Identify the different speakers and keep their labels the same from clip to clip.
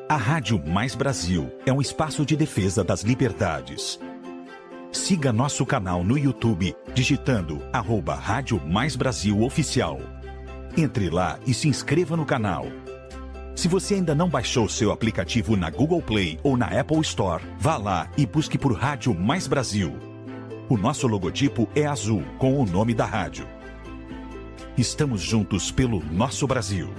Speaker 1: A Rádio Mais Brasil é um espaço de defesa das liberdades. Siga nosso canal no YouTube digitando @Rádio Mais Brasil Oficial. Entre lá e se inscreva no canal. Se você ainda não baixou seu aplicativo na Google Play ou na Apple Store, vá lá e busque por Rádio Mais Brasil. O nosso logotipo é azul com o nome da rádio. Estamos juntos pelo nosso Brasil.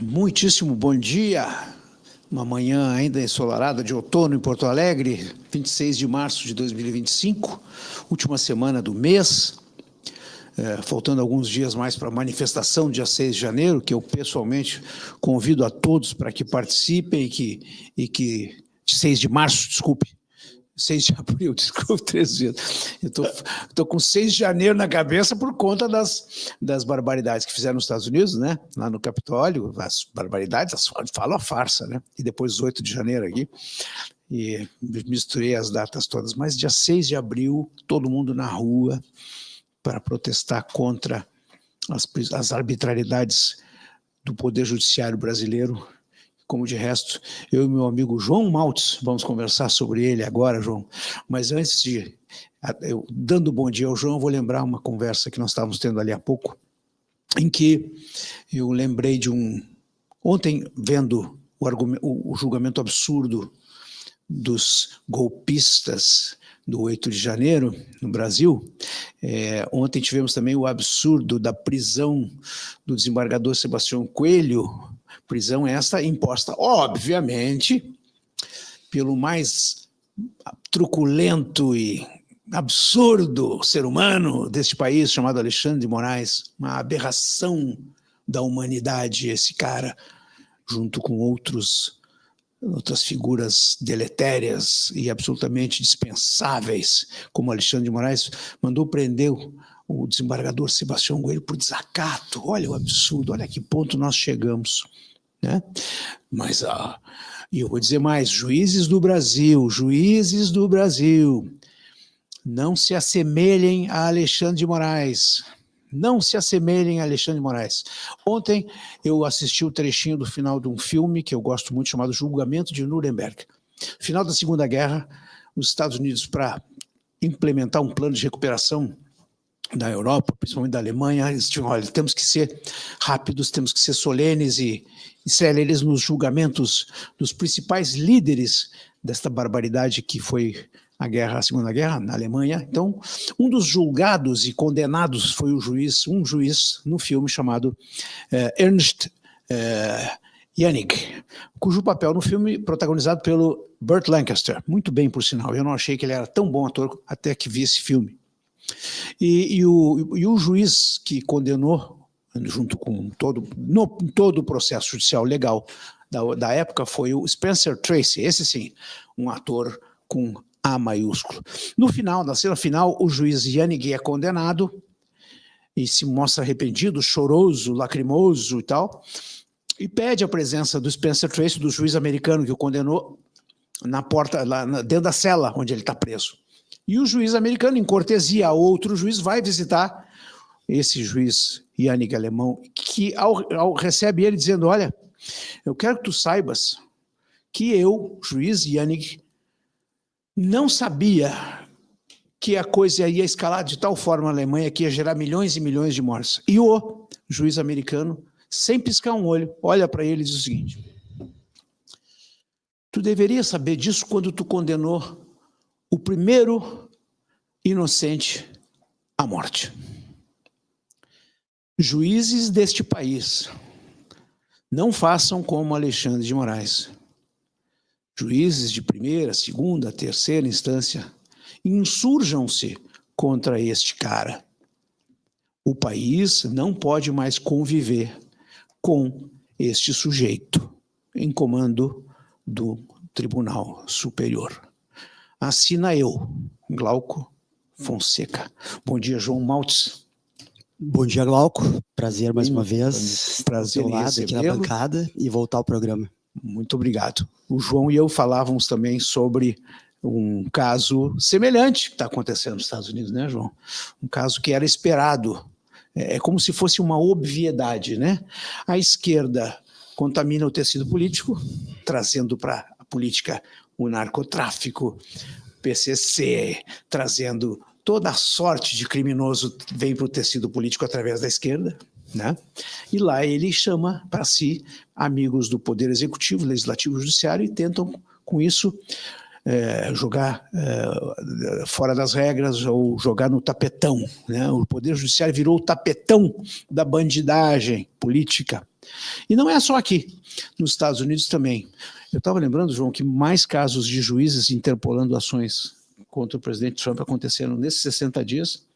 Speaker 2: Muitíssimo bom dia, uma manhã ainda ensolarada de outono em Porto Alegre, 26 de março de 2025, última semana do mês, faltando alguns dias mais para a manifestação, dia 6 de janeiro, que eu pessoalmente convido a todos para que participem e que 6 de março, desculpe, 6 de abril, desculpe, 3 dias. Eu estou com 6 de janeiro na cabeça por conta das barbaridades que fizeram nos Estados Unidos, né? Lá no Capitólio, as barbaridades, falo a farsa, né? E depois 8 de janeiro aqui. E misturei as datas todas. Mas dia 6 de abril, todo mundo na rua para protestar contra as arbitrariedades do Poder Judiciário brasileiro. Como de resto, eu e meu amigo João Maltz, vamos conversar sobre ele agora, João. Mas antes de, dando bom dia ao João, eu vou lembrar uma conversa que nós estávamos tendo ali há pouco, em que eu lembrei de ontem, vendo o julgamento absurdo dos golpistas do 8 de janeiro, no Brasil, ontem tivemos também o absurdo da prisão do desembargador Sebastião Coelho, prisão esta imposta, obviamente, pelo mais truculento e absurdo ser humano deste país, chamado Alexandre de Moraes, uma aberração da humanidade, esse cara, junto com outras figuras deletérias e absolutamente dispensáveis, como Alexandre de Moraes, mandou prender o desembargador Sebastião Coelho por desacato. Olha o absurdo, olha a que ponto nós chegamos, né? Mas, e eu vou dizer mais, juízes do Brasil, não se assemelhem a Alexandre de Moraes. Não se assemelhem a Alexandre de Moraes. Ontem eu assisti o trechinho do final de um filme que eu gosto muito, chamado Julgamento de Nuremberg. Final da Segunda Guerra, os Estados Unidos, para implementar um plano de recuperação da Europa, principalmente da Alemanha, eles tinham, olha, temos que ser rápidos, temos que ser solenes e céleres nos julgamentos dos principais líderes desta barbaridade que foi a Segunda Guerra, na Alemanha. Então, um dos julgados e condenados foi um juiz no filme chamado Ernst Janisch, cujo papel no filme protagonizado pelo Burt Lancaster, muito bem por sinal, eu não achei que ele era tão bom ator até que vi esse filme. E o juiz que condenou, junto com todo o processo judicial legal da época, foi o Spencer Tracy, esse sim, um ator com A maiúsculo. No final, na cena final, o juiz Janisch é condenado e se mostra arrependido, choroso, lacrimoso e tal, e pede a presença do Spencer Tracy, do juiz americano que o condenou, na porta, lá dentro da cela onde ele está preso. E o juiz americano, em cortesia a outro juiz, vai visitar esse juiz Janisch alemão, que recebe ele dizendo, olha, eu quero que tu saibas que eu, juiz Janisch, não sabia que a coisa ia escalar de tal forma na Alemanha que ia gerar milhões e milhões de mortes. E o juiz americano, sem piscar um olho, olha para ele e diz o seguinte: tu deveria saber disso quando tu condenou o primeiro inocente à morte. Juízes deste país, não façam como Alexandre de Moraes. Juízes de primeira, segunda, terceira instância, insurjam-se contra este cara. O país não pode mais conviver com este sujeito em comando do Tribunal Superior. Assina eu, Glauco Fonseca. Bom dia, João Maltz.
Speaker 3: Bom dia, Glauco. Prazer mais uma vez.
Speaker 2: Prazer em
Speaker 3: aqui na bancada e voltar ao programa.
Speaker 2: Muito obrigado. O João e eu falávamos também sobre um caso semelhante que está acontecendo nos Estados Unidos, né, João? Um caso que era esperado. É como se fosse uma obviedade, né? A esquerda contamina o tecido político, trazendo para a política o narcotráfico, PCC, trazendo toda a sorte de criminoso vem para o tecido político através da esquerda, né? E lá ele chama para si amigos do Poder Executivo, Legislativo e Judiciário e tentam, com isso, jogar fora das regras ou jogar no tapetão, né? O Poder Judiciário virou o tapetão da bandidagem política. E não é só aqui, nos Estados Unidos também. Eu estava lembrando, João, que mais casos de juízes interpolando ações contra o presidente Trump aconteceram nesses 60 dias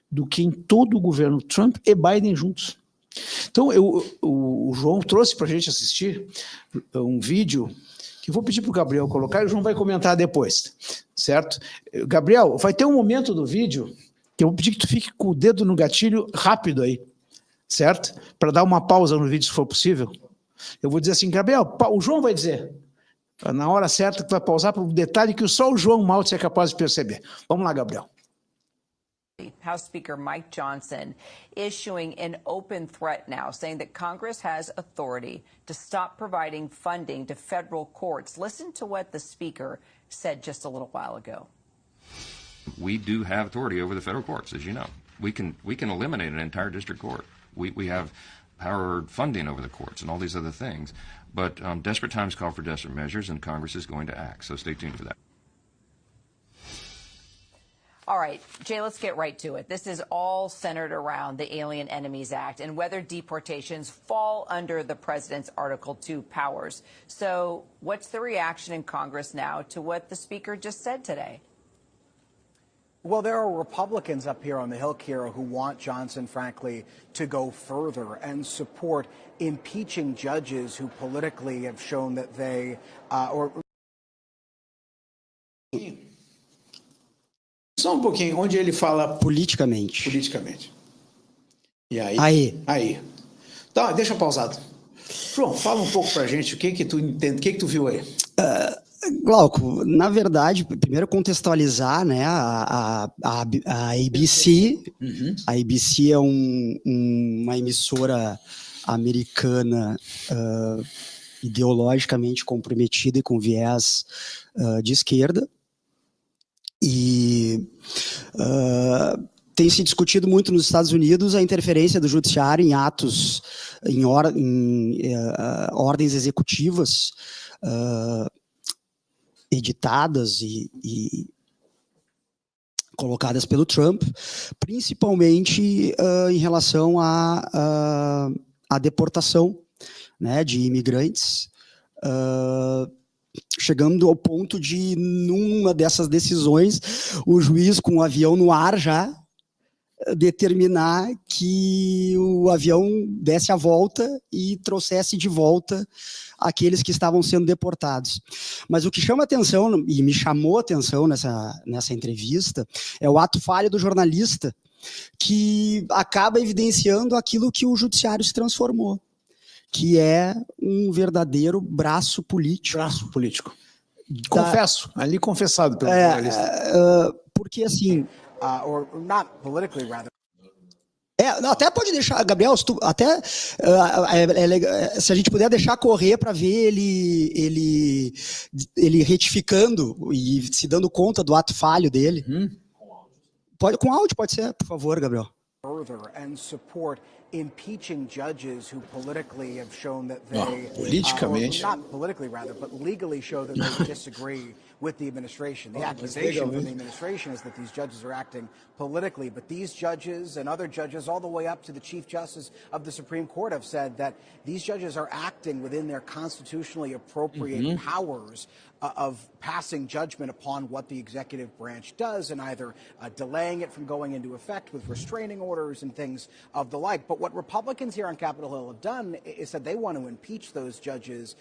Speaker 2: do que em todo o governo Trump e Biden juntos. Então, o João trouxe para a gente assistir um vídeo que eu vou pedir para o Gabriel colocar e o João vai comentar depois, certo? Gabriel, vai ter um momento do vídeo que eu vou pedir que tu fique com o dedo no gatilho rápido aí, certo? Para dar uma pausa no vídeo, se for possível. Eu vou dizer assim, Gabriel, o João vai dizer, na hora certa que vai pausar para um detalhe que só o João Maltz é capaz de perceber. Vamos lá, Gabriel.
Speaker 4: House Speaker Mike Johnson issuing an open threat now, saying that Congress has authority to stop providing funding to federal courts. Listen to what the Speaker said just a little while ago.
Speaker 5: We do have authority over the federal courts, as you know. We can eliminate an entire district court. We have power funding over the courts and all these other things. But desperate times call for desperate measures, and Congress is going to act. So stay tuned for that.
Speaker 4: All right, Jay, let's get right to it. This is all centered around the Alien Enemies Act and whether deportations fall under the president's Article 2 powers. So what's the reaction in Congress now to what the Speaker just said today?
Speaker 6: Well, there are Republicans up here on the Hill, Kira, who want Johnson, frankly, to go further and support impeaching judges who politically have shown that they
Speaker 2: Só um pouquinho, onde ele fala
Speaker 3: politicamente.
Speaker 2: Politicamente. E aí? Aí. Tá, deixa pausado. João, fala um pouco pra gente, o que tu entende, o que tu viu aí?
Speaker 3: Glauco, na verdade, primeiro contextualizar, né, a ABC. A ABC é uma emissora americana ideologicamente comprometida e com viés de esquerda. E tem se discutido muito nos Estados Unidos a interferência do judiciário em atos, em ordens executivas editadas e colocadas pelo Trump, principalmente em relação à deportação, né, de imigrantes, chegando ao ponto de, numa dessas decisões, o juiz com o avião no ar já determinar que o avião desse a volta e trouxesse de volta aqueles que estavam sendo deportados. Mas o que chama atenção, e me chamou a atenção nessa entrevista, é o ato falho do jornalista, que acaba evidenciando aquilo que o judiciário se transformou, que é um verdadeiro braço político.
Speaker 2: Braço político. Confesso, ali confessado pelo jornalista.
Speaker 3: Porque assim...
Speaker 6: or not politically, rather.
Speaker 3: Até pode deixar, Gabriel, se a gente puder deixar correr para ver ele retificando e se dando conta do ato falho dele. Pode, com áudio pode ser, por favor, Gabriel.
Speaker 6: Further and support impeaching judges who politically have shown that they
Speaker 2: politicamente,
Speaker 6: or not politically rather, but legally show that they disagree with the administration. The accusation from the administration is that these judges are acting politically, but these judges and other judges all the way up to the Chief Justice of the Supreme Court have said that these judges are acting within their constitutionally appropriate powers of passing judgment upon what the executive branch does and either delaying it from going into effect with restraining orders and things of the like. But what Republicans here on Capitol Hill have done is that they want to impeach those judges.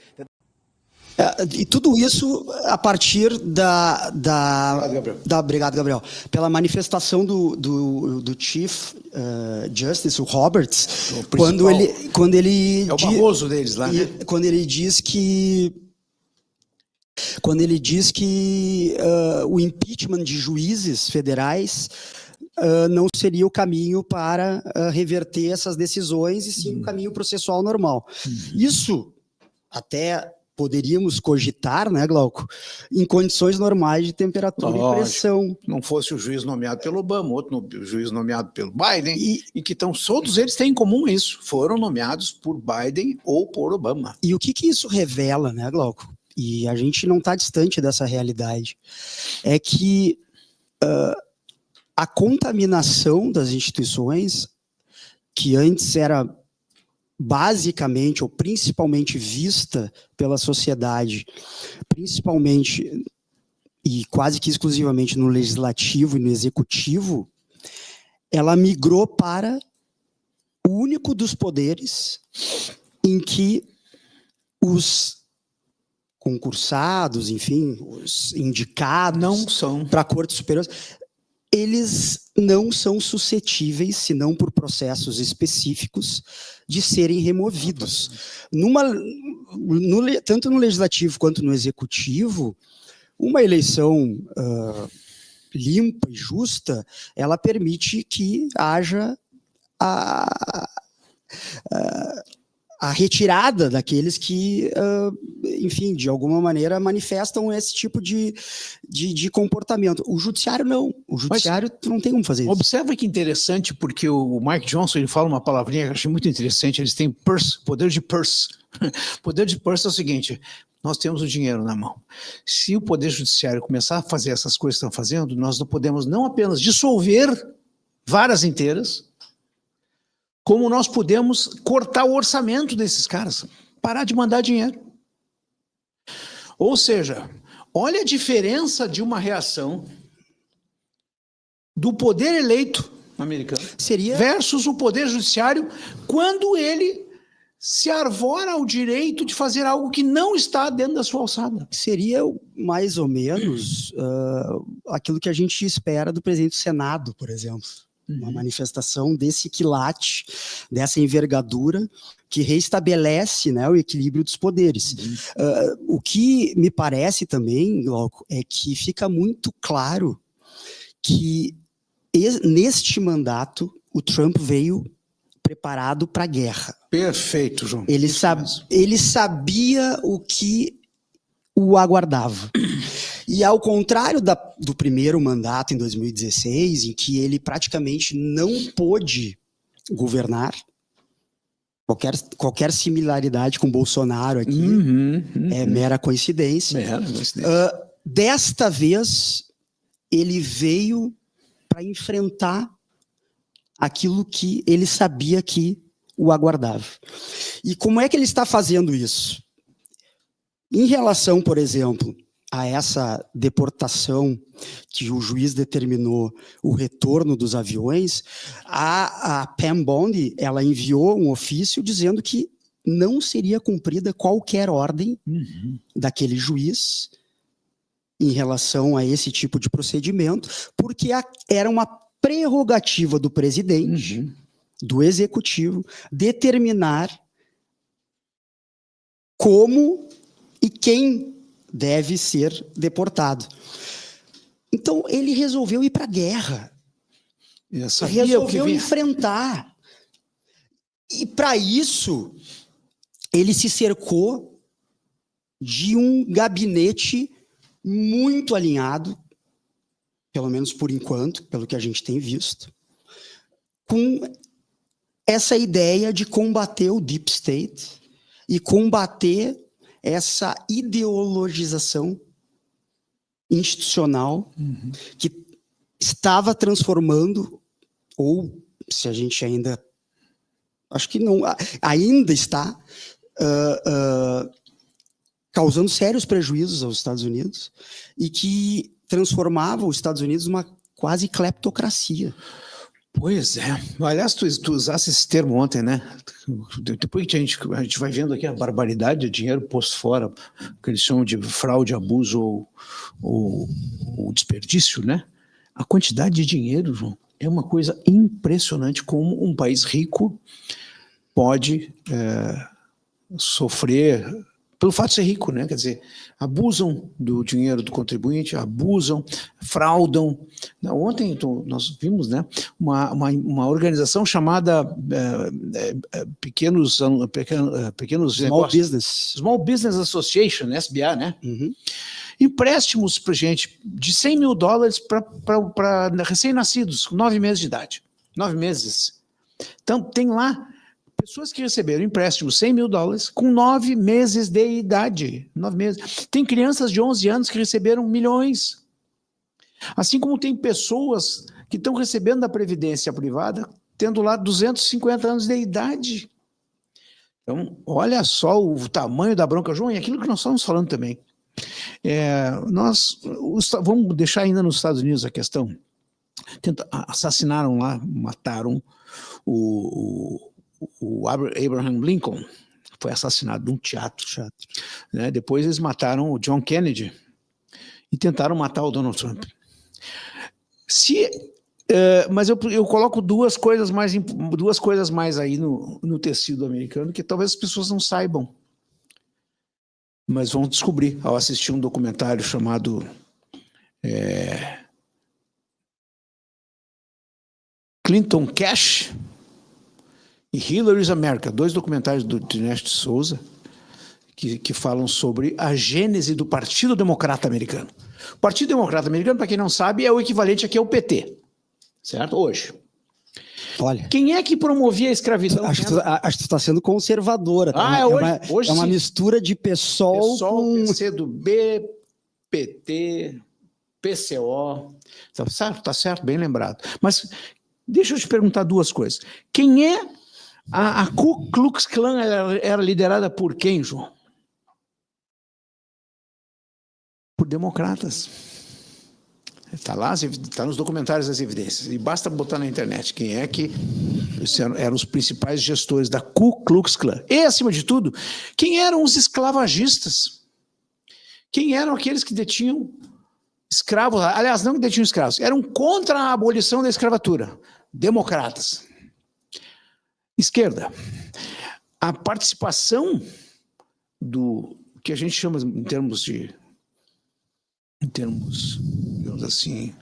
Speaker 3: E tudo isso a partir obrigado, Gabriel, pela manifestação do Chief Justice, o Roberts, quando ele
Speaker 2: é o Barroso deles lá, né?
Speaker 3: Quando ele diz que o impeachment de juízes federais não seria o caminho para reverter essas decisões, e sim o caminho processual normal. Isso até poderíamos cogitar, né, Glauco, em condições normais de temperatura e pressão.
Speaker 2: Não fosse o juiz nomeado pelo Obama, outro juiz nomeado pelo Biden, e que todos eles têm em comum isso, foram nomeados por Biden ou por Obama.
Speaker 3: E o que isso revela, né, Glauco? E a gente não está distante dessa realidade. É que a contaminação das instituições, que antes era basicamente ou principalmente vista pela sociedade, principalmente e quase que exclusivamente no legislativo e no executivo, ela migrou para o único dos poderes em que os concursados, enfim, os indicados
Speaker 2: não são
Speaker 3: para a Corte Superior, eles não são suscetíveis, senão por processos específicos, de serem removidos. Tanto no legislativo quanto no executivo, uma eleição limpa e justa, ela permite que haja a retirada daqueles que, enfim, de alguma maneira manifestam esse tipo de comportamento. O judiciário não. O judiciário não tem como fazer isso.
Speaker 2: Observa que interessante, porque o Mike Johnson ele fala uma palavrinha que eu achei muito interessante, eles têm poder de purse. Poder de purse é o seguinte: nós temos o dinheiro na mão. Se o Poder Judiciário começar a fazer essas coisas que estão fazendo, nós não podemos não apenas dissolver varas inteiras, como nós podemos cortar o orçamento desses caras, parar de mandar dinheiro. Ou seja, olha a diferença de uma reação do poder eleito americano versus o poder judiciário quando ele se arvora ao direito de fazer algo que não está dentro da sua alçada.
Speaker 3: Seria mais ou menos aquilo que a gente espera do presidente do Senado, por exemplo. Uma manifestação desse quilate, dessa envergadura, que reestabelece, né, o equilíbrio dos poderes. O que me parece também, Glauco, é que fica muito claro que neste mandato o Trump veio preparado para a guerra.
Speaker 2: Perfeito, João.
Speaker 3: Ele sabia o que o aguardava. E ao contrário do primeiro mandato em 2016, em que ele praticamente não pôde governar, qualquer similaridade com Bolsonaro aqui é mera coincidência. Desta vez, ele veio para enfrentar aquilo que ele sabia que o aguardava. E como é que ele está fazendo isso? Em relação, por exemplo, a essa deportação que o juiz determinou o retorno dos aviões, a Pam Bondi, ela enviou um ofício dizendo que não seria cumprida qualquer ordem daquele juiz em relação a esse tipo de procedimento, porque era uma prerrogativa do presidente, do executivo, determinar como e quem deve ser deportado. Então, ele resolveu ir para a guerra. Resolveu enfrentar. E, para isso, ele se cercou de um gabinete muito alinhado, pelo menos por enquanto, pelo que a gente tem visto, com essa ideia de combater o deep state e combater essa ideologização institucional que estava transformando, ou se a gente ainda, acho que não, ainda está causando sérios prejuízos aos Estados Unidos e que transformava os Estados Unidos numa quase cleptocracia.
Speaker 2: Pois é. Aliás, tu usaste esse termo ontem, né? Depois que a gente vai vendo aqui a barbaridade de dinheiro posto fora, que eles chamam de fraude, abuso ou desperdício, né? A quantidade de dinheiro, João, é uma coisa impressionante como um país rico pode sofrer pelo fato de ser rico, né? Quer dizer, abusam do dinheiro do contribuinte, abusam, fraudam. Ontem nós vimos, né, uma organização chamada Pequenos
Speaker 3: Small Business.
Speaker 2: Small Business Association, SBA, né? Empréstimos para gente de $100 mil para recém-nascidos, com 9 meses de idade. 9 meses. Então, tem lá pessoas que receberam empréstimos $100 mil com 9 meses de idade. 9 meses. Tem crianças de 11 anos que receberam milhões. Assim como tem pessoas que estão recebendo da Previdência privada, tendo lá 250 anos de idade. Então, olha só o tamanho da bronca, João, e aquilo que nós estamos falando também. Vamos deixar ainda nos Estados Unidos a questão. Assassinaram lá, mataram o Abraham Lincoln, foi assassinado num teatro. Né? Depois eles mataram o John Kennedy e tentaram matar o Donald Trump. Mas eu coloco duas coisas mais aí no tecido americano que talvez as pessoas não saibam, mas vão descobrir ao assistir um documentário chamado Clinton Cash e Hillary's America, 2 documentários do Dinesh D'Souza que falam sobre a gênese do Partido Democrata Americano. O Partido Democrata Americano, para quem não sabe, é o equivalente aqui ao PT, certo? Hoje.
Speaker 3: Olha,
Speaker 2: quem é que promovia a escravidão?
Speaker 3: Acho que tu está sendo conservadora. Tá?
Speaker 2: Hoje
Speaker 3: é uma mistura de PSOL com...
Speaker 2: PCdoB, PT, PCO. Tá certo, bem lembrado. Mas deixa eu te perguntar duas coisas. Quem é a Ku Klux Klan era liderada por quem, João? Por democratas. Está lá, está nos documentários as evidências. E basta botar na internet quem é que eram os principais gestores da Ku Klux Klan. E, acima de tudo, quem eram os esclavagistas? Quem eram aqueles que detinham escravos? Aliás, não que detinham escravos, eram contra a abolição da escravatura. Democratas. Esquerda. A participação do que a gente chama em termos, digamos assim,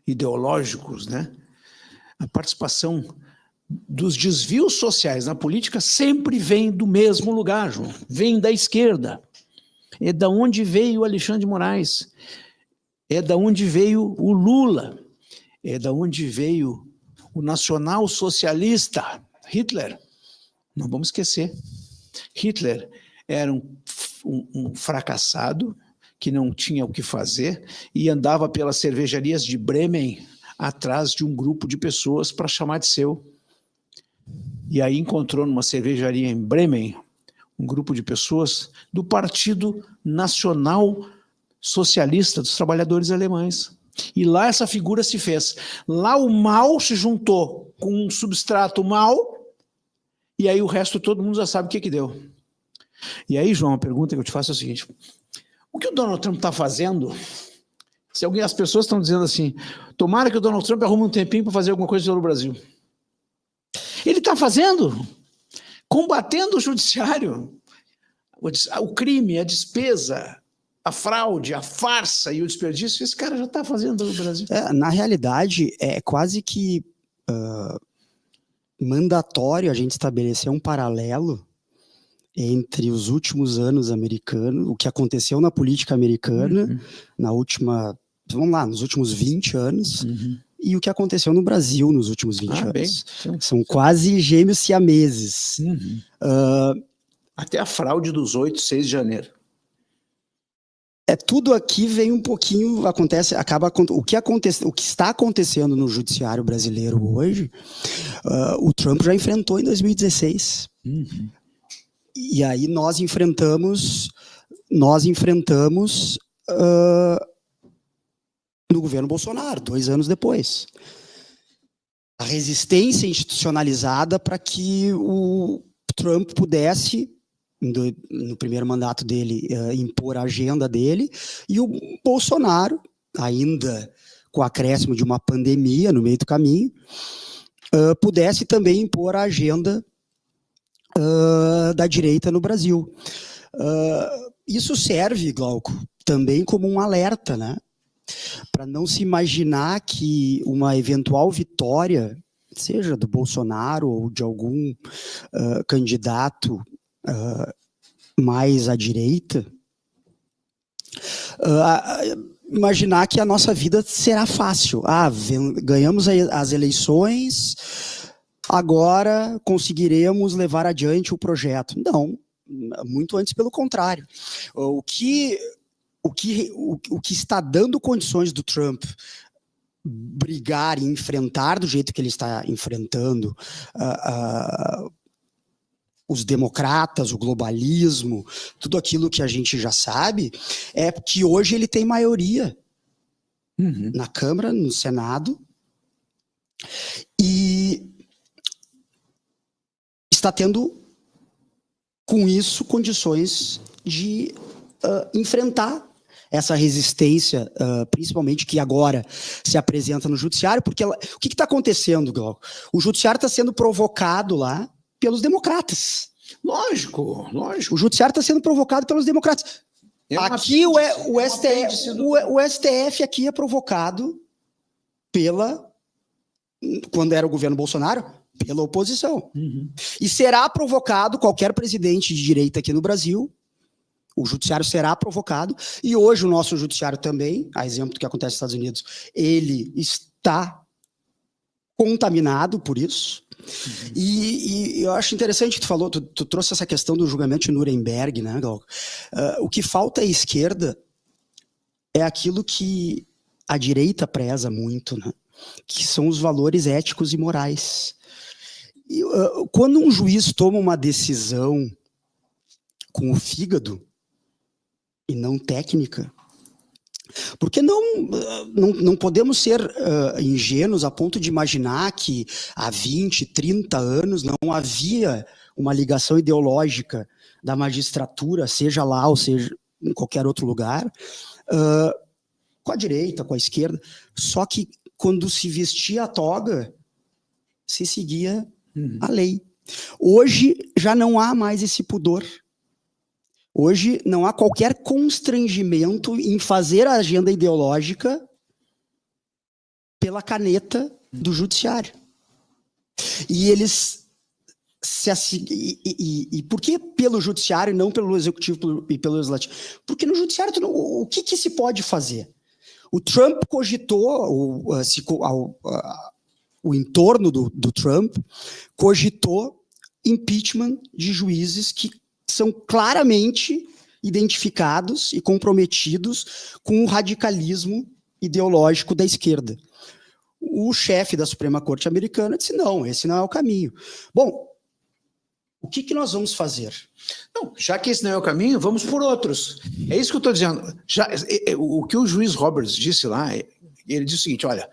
Speaker 2: ideológicos, né? A participação dos desvios sociais na política sempre vem do mesmo lugar, João. Vem da esquerda. É da onde veio o Alexandre de Moraes. É da onde veio o Lula. É da onde veio o nacional-socialista Hitler. Não vamos esquecer. Hitler era um fracassado que não tinha o que fazer e andava pelas cervejarias de Bremen atrás de um grupo de pessoas para chamar de seu. E aí encontrou numa cervejaria em Bremen um grupo de pessoas do Partido Nacional Socialista dos Trabalhadores Alemães. E lá essa figura se fez. Lá o mal se juntou com um substrato mal e aí o resto todo mundo já sabe o que deu. E aí, João, a pergunta que eu te faço é o seguinte: o que o Donald Trump está fazendo? Se as pessoas estão dizendo assim, tomara que o Donald Trump arrume um tempinho para fazer alguma coisa pelo Brasil. Ele está fazendo, combatendo o judiciário, o crime, a despesa, a fraude, a farsa e o desperdício. Esse cara já está fazendo no Brasil.
Speaker 3: Na realidade, é quase que mandatório a gente estabelecer um paralelo entre os últimos anos americanos, o que aconteceu na política americana, na última vamos lá, nos últimos 20 anos, e o que aconteceu no Brasil nos últimos 20 anos.
Speaker 2: Bem,
Speaker 3: são quase gêmeos siameses.
Speaker 2: Até a fraude dos 6 de janeiro.
Speaker 3: Tudo aqui vem um pouquinho, o que está acontecendo no judiciário brasileiro hoje, o Trump já enfrentou em 2016. E aí nós enfrentamos no governo Bolsonaro, 2 anos depois. A resistência institucionalizada para que o Trump pudesse, no primeiro mandato dele, impor a agenda dele, e o Bolsonaro, ainda com o acréscimo de uma pandemia no meio do caminho, pudesse também impor a agenda da direita no Brasil. Isso serve, Glauco, também como um alerta, né? Para não se imaginar que uma eventual vitória, seja do Bolsonaro ou de algum candidato mais à direita, imaginar que a nossa vida será fácil. Ganhamos as eleições, agora conseguiremos levar adiante o projeto. Não, muito antes pelo contrário. O que está dando condições do Trump brigar e enfrentar do jeito que ele está enfrentando os democratas, o globalismo, tudo aquilo que a gente já sabe, é que hoje ele tem maioria na Câmara, no Senado, e está tendo, com isso, condições de enfrentar essa resistência, principalmente que agora se apresenta no judiciário, porque o que está acontecendo, Glauco? O judiciário está sendo provocado lá pelos democratas.
Speaker 2: Lógico.
Speaker 3: O judiciário está sendo provocado pelos democratas. Aqui o STF aqui é provocado quando era o governo Bolsonaro, pela oposição. E será provocado qualquer presidente de direita aqui no Brasil. O judiciário será provocado, e hoje o nosso judiciário também, a exemplo do que acontece nos Estados Unidos, ele está contaminado por isso. E eu acho interessante que tu trouxe essa questão do julgamento de Nuremberg, né, Glauco? O que falta à esquerda é aquilo que a direita preza muito, né? Que são os valores éticos e morais. Quando um juiz toma uma decisão com o fígado e não técnica, porque não podemos ser ingênuos a ponto de imaginar que há 20, 30 anos não havia uma ligação ideológica da magistratura, seja lá ou seja em qualquer outro lugar, com a direita, com a esquerda, só que quando se vestia a toga, se seguia a lei. Hoje já não há mais esse pudor. Hoje não há qualquer constrangimento em fazer a agenda ideológica pela caneta do judiciário. E eles e por que pelo judiciário e não pelo executivo e pelo legislativo? Porque no judiciário o que se pode fazer? O Trump cogitou, o entorno do Trump cogitou impeachment de juízes que são claramente identificados e comprometidos com o radicalismo ideológico da esquerda. O chefe da Suprema Corte americana disse, não, esse não é o caminho. Bom, o que nós vamos fazer?
Speaker 2: Não, já que esse não é o caminho, vamos por outros. É isso que eu estou dizendo. O que o juiz Roberts disse lá, ele disse o seguinte, olha,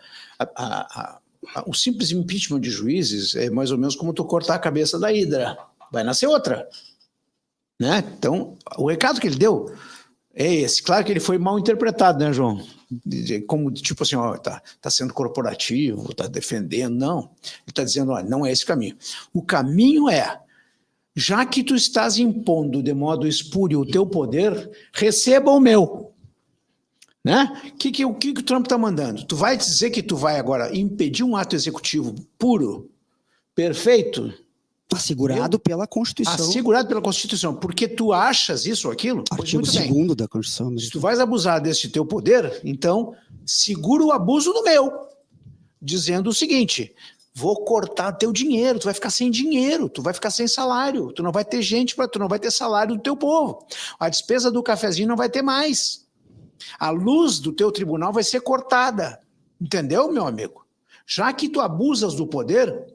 Speaker 2: o simples impeachment de juízes é mais ou menos como tu cortar a cabeça da hidra. Vai nascer outra. Né? Então, o recado que ele deu é esse. Claro que ele foi mal interpretado, né, João? Como, tipo assim, ó, tá sendo corporativo, tá defendendo. Não. Ele está dizendo, ó, não é esse caminho. O caminho é, já que tu estás impondo de modo espúrio o teu poder, receba o meu. Né? O que o Trump está mandando? Tu vai dizer que tu vai agora impedir um ato executivo puro, perfeito?
Speaker 3: Assegurado pela Constituição.
Speaker 2: Assegurado pela Constituição. Porque tu achas isso ou aquilo?
Speaker 3: Artigo 2º da Constituição.
Speaker 2: Se tu vais abusar desse teu poder, então segura o abuso do meu, dizendo o seguinte: vou cortar teu dinheiro, tu vai ficar sem dinheiro, tu vai ficar sem salário, tu não vai ter gente, tu não vai ter salário do teu povo, a despesa do cafezinho não vai ter mais, a luz do teu tribunal vai ser cortada, entendeu, meu amigo? Já que tu abusas do poder,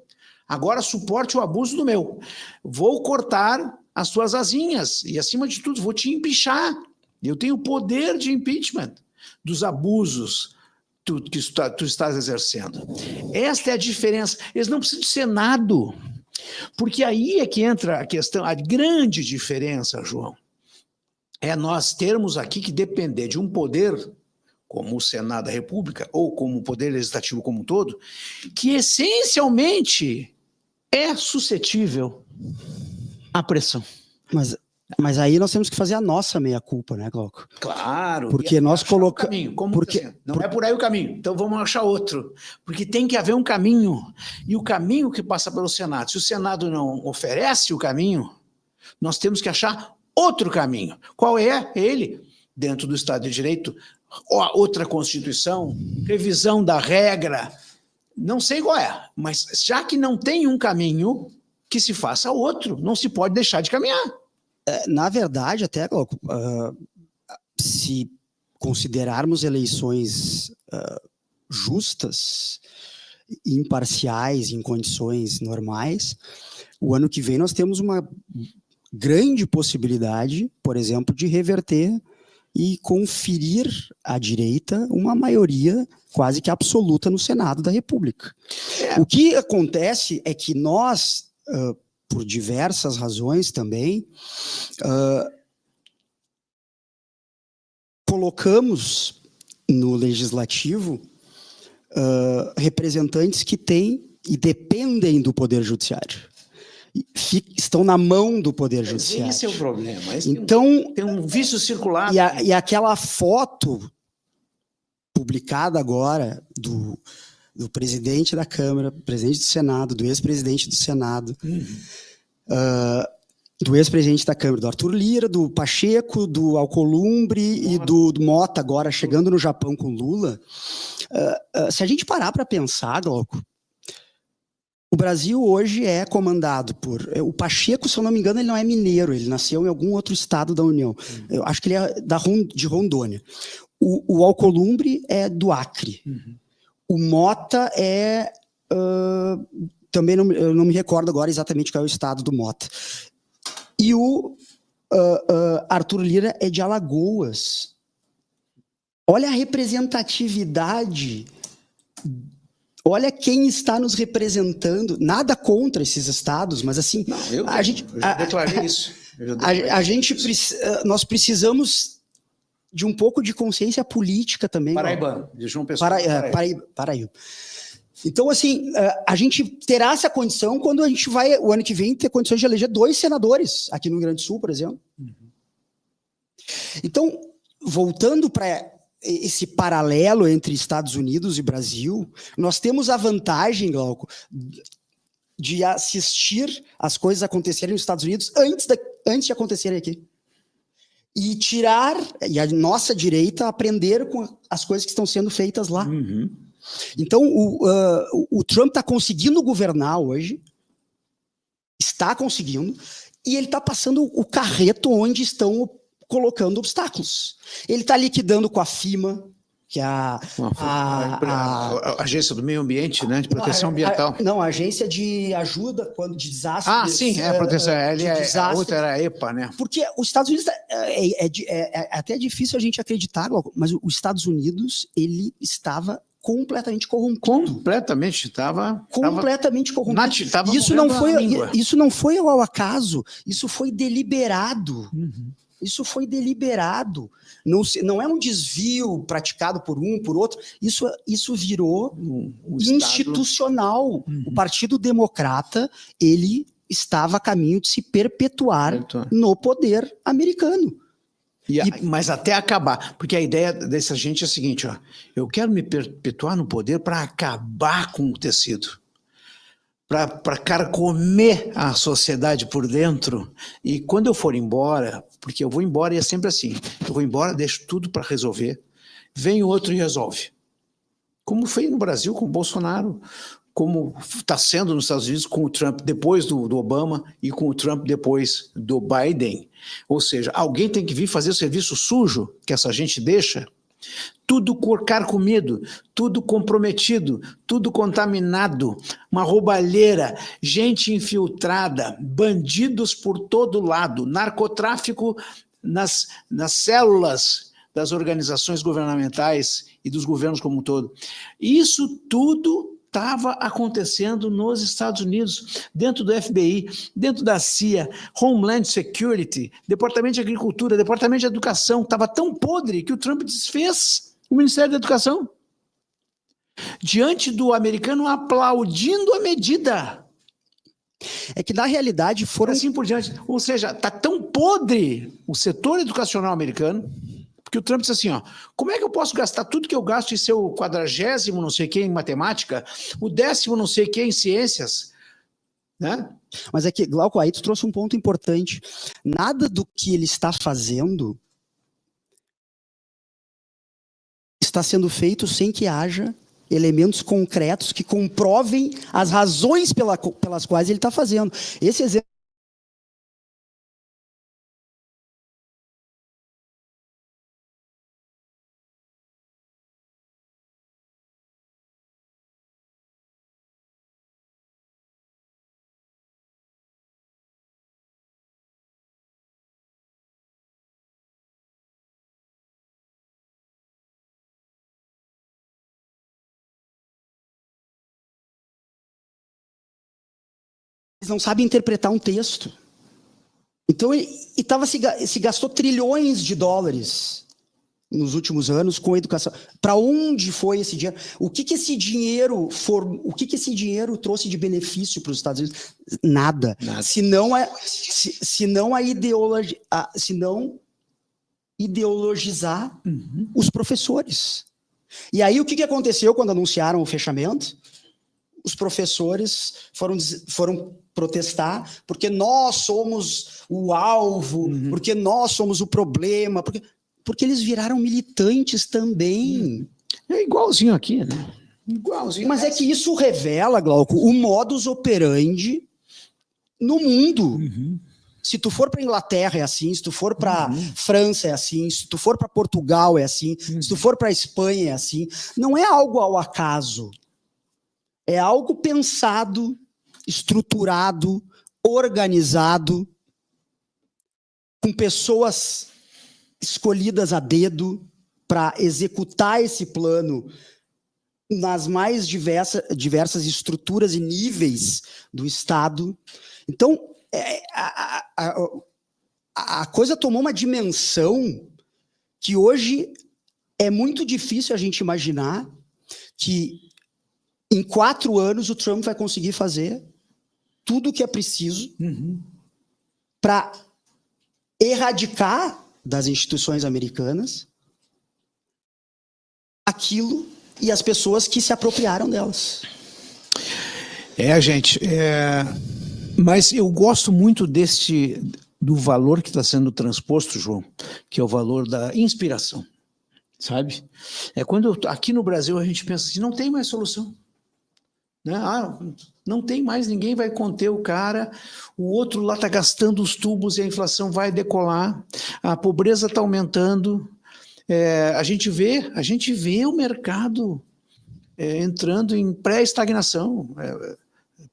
Speaker 2: agora suporte o abuso do meu. Vou cortar as tuas asinhas e, acima de tudo, vou te empichar. Eu tenho poder de impeachment dos abusos que tu estás exercendo. Esta é a diferença. Eles não precisam de Senado, porque aí é que entra a questão, a grande diferença, João, é nós termos aqui que depender de um poder, como o Senado da República, ou como o Poder Legislativo como um todo, que essencialmente é suscetível à pressão.
Speaker 3: Mas aí nós temos que fazer a nossa meia-culpa, né, Glauco?
Speaker 2: Claro.
Speaker 3: Porque nós colocamos...
Speaker 2: Não é por aí o caminho, então vamos achar outro. Porque tem que haver um caminho, e o caminho que passa pelo Senado. Se o Senado não oferece o caminho, nós temos que achar outro caminho. Qual é ele? Dentro do Estado de Direito, outra Constituição, revisão da regra, não sei qual é, mas já que não tem um caminho, que se faça outro, não se pode deixar de caminhar.
Speaker 3: Na verdade, até, Glauco, se considerarmos eleições justas, imparciais, em condições normais, o ano que vem nós temos uma grande possibilidade, por exemplo, de reverter e conferir à direita uma maioria quase que absoluta no Senado da República. O que acontece é que nós, por diversas razões também, colocamos no Legislativo representantes que têm e dependem do Poder Judiciário. Estão na mão do Poder Judiciário.
Speaker 2: Esse é o problema.
Speaker 3: Então,
Speaker 2: tem um vício circular.
Speaker 3: E aquela foto publicada agora do presidente da Câmara, presidente do Senado, do ex-presidente do Senado, do ex-presidente da Câmara, do Arthur Lira, do Pacheco, do Alcolumbre e do Mota, agora chegando no Japão com Lula. Se a gente parar para pensar, Glauco, o Brasil hoje é comandado por... O Pacheco, se eu não me engano, ele não é mineiro, ele nasceu em algum outro estado da União. Eu acho que ele é de Rondônia. O Alcolumbre é do Acre. O Mota é... também eu não me recordo agora exatamente qual é o estado do Mota. E o Arthur Lira é de Alagoas. Olha a representatividade... Olha quem está nos representando, nada contra esses estados, mas assim...
Speaker 2: Não, eu já declarei isso.
Speaker 3: Nós precisamos de um pouco de consciência política também.
Speaker 2: Paraibano, de João Pessoa.
Speaker 3: Paraíba. Então, assim, a gente terá essa condição quando a gente vai, o ano que vem, ter condições de eleger 2 senadores, aqui no Rio Grande do Sul, por exemplo. Então, voltando para esse paralelo entre Estados Unidos e Brasil, nós temos a vantagem, Glauco, de assistir as coisas acontecerem nos Estados Unidos antes de acontecerem aqui. E a nossa direita aprender com as coisas que estão sendo feitas lá. Então, o Trump está conseguindo governar hoje, está conseguindo, e ele está passando o carreto onde estão colocando obstáculos. Ele está liquidando com a FEMA, que é a
Speaker 2: Agência do Meio Ambiente, né, de Proteção Ambiental.
Speaker 3: Não, a Agência de Ajuda de desastres.
Speaker 2: Sim, a proteção. A outra era a EPA, né?
Speaker 3: Porque os Estados Unidos, é até difícil a gente acreditar, mas os Estados Unidos, ele estava completamente corrompido.
Speaker 2: Completamente, estava
Speaker 3: corrompido. Isso não foi ao acaso, isso foi deliberado. Isso foi deliberado. Não é um desvio praticado por um, por outro. Isso virou institucional. O Partido Democrata, ele estava a caminho de se perpetuar no poder americano.
Speaker 2: Mas até acabar. Porque a ideia dessa gente é a seguinte, eu quero me perpetuar no poder para acabar com o tecido. Para carcomer a sociedade por dentro, e quando eu for embora, porque eu vou embora e é sempre assim, eu vou embora, deixo tudo para resolver, vem outro e resolve. como foi no Brasil com o Bolsonaro, como está sendo nos Estados Unidos com o Trump depois do Obama e com o Trump depois do Biden. Ou seja, alguém tem que vir fazer o serviço sujo que essa gente deixa. Tudo carcomido, tudo comprometido, tudo contaminado, uma roubalheira, gente infiltrada, bandidos por todo lado, narcotráfico nas células das organizações governamentais e dos governos como um todo. Isso tudo estava acontecendo nos Estados Unidos, dentro do FBI, dentro da CIA, Homeland Security, Departamento de Agricultura, Departamento de Educação. Estava tão podre que o Trump desfez o Ministério da Educação. Diante do americano aplaudindo a medida.
Speaker 3: É que, na realidade, foram...
Speaker 2: Assim por diante. Ou seja, está tão podre o setor educacional americano, porque o Trump disse assim, ó, como é que eu posso gastar tudo que eu gasto em ser o 40º não sei quem em matemática, o 10º não sei quem em ciências, né?
Speaker 3: Mas é que, Glauco, aí tu trouxe um ponto importante. Nada do que ele está fazendo está sendo feito sem que haja elementos concretos que comprovem as razões pelas quais ele está fazendo. Esse exemplo não sabe interpretar um texto. Então, se gastou trilhões de dólares nos últimos anos com a educação. Para onde foi esse dinheiro? O que esse dinheiro trouxe de benefício para os Estados Unidos? Nada. Se não ideologizar os professores. E aí, o que aconteceu quando anunciaram o fechamento? Os professores foram protestar porque nós somos o alvo, porque nós somos o problema, porque eles viraram militantes também.
Speaker 2: É igualzinho aqui, né? Igualzinho.
Speaker 3: Mas é que isso revela, Glauco, o modus operandi no mundo. Se tu for para Inglaterra é assim, se tu for para França é assim, se tu for para Portugal é assim, se tu for para Espanha é assim. Não é algo ao acaso. É algo pensado, estruturado, organizado, com pessoas escolhidas a dedo para executar esse plano nas mais diversas estruturas e níveis do Estado. Então, a coisa tomou uma dimensão que hoje é muito difícil a gente imaginar que em 4 anos o Trump vai conseguir fazer tudo o que é preciso para erradicar das instituições americanas aquilo e as pessoas que se apropriaram delas.
Speaker 2: Gente, mas eu gosto muito do valor que está sendo transposto, João, que é o valor da inspiração, sabe? É quando aqui no Brasil a gente pensa assim, não tem mais solução. Né? Não tem mais, ninguém vai conter o cara, o outro lá está gastando os tubos e a inflação vai decolar, a pobreza está aumentando, a gente vê o mercado entrando em pré-estagnação,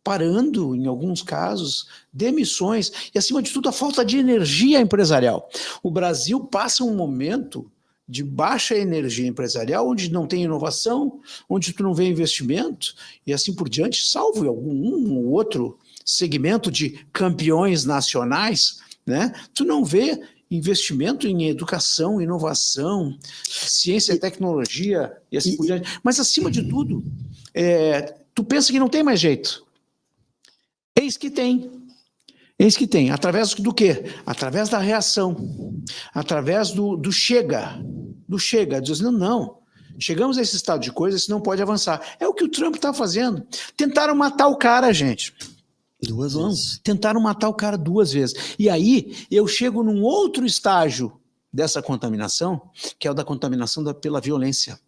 Speaker 2: parando em alguns casos, demissões e, acima de tudo, a falta de energia empresarial. O Brasil passa um momento de baixa energia empresarial, onde não tem inovação, onde tu não vê investimento, e assim por diante, salvo um ou outro segmento de campeões nacionais, né? Tu não vê investimento em educação, inovação, ciência e tecnologia, e assim por diante. Mas, acima de tudo, tu pensa que não tem mais jeito. Eis que tem. Eis que tem. Através do quê? Através da reação. Através do chega. Dizendo, não. Chegamos a esse estado de coisa, isso não pode avançar. É o que o Trump está fazendo. Tentaram matar o cara, gente.
Speaker 3: 2 vezes.
Speaker 2: Tentaram matar o cara 2 vezes. E aí, eu chego num outro estágio dessa contaminação, que é o da contaminação pela violência.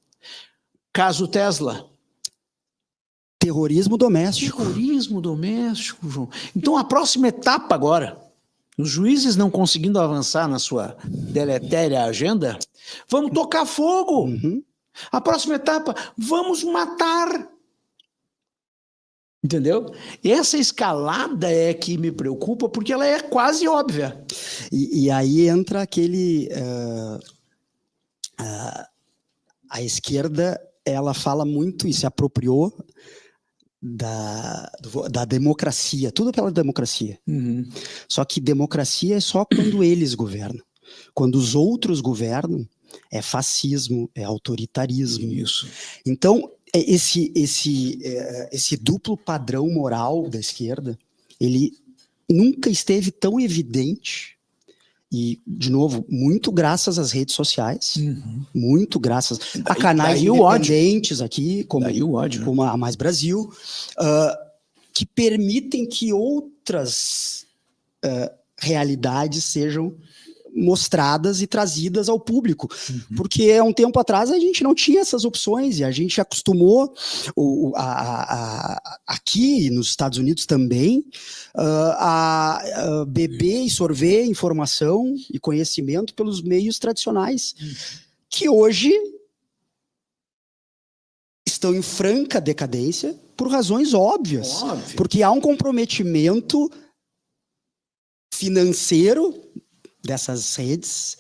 Speaker 2: Caso Tesla.
Speaker 3: Terrorismo doméstico.
Speaker 2: Terrorismo doméstico, João. Então, a próxima etapa agora, os juízes não conseguindo avançar na sua deletéria agenda, vamos tocar fogo. A próxima etapa, vamos matar. Entendeu? Essa escalada é que me preocupa, porque ela é quase óbvia.
Speaker 3: E aí entra aquele... a esquerda, ela fala muito e se apropriou da democracia, tudo pela democracia. Só que democracia é só quando eles governam. Quando os outros governam, é fascismo, é autoritarismo.
Speaker 2: Isso.
Speaker 3: Então, esse duplo padrão moral da esquerda, ele nunca esteve tão evidente. E, de novo, muito graças às redes sociais, muito graças a canais independentes aqui, como a Mais Brasil, que permitem que outras realidades sejam mostradas e trazidas ao público. Porque há um tempo atrás a gente não tinha essas opções e a gente acostumou, aqui nos Estados Unidos também, a beber e sorver informação e conhecimento pelos meios tradicionais, que hoje estão em franca decadência por razões óbvias. Porque há um comprometimento financeiro dessas redes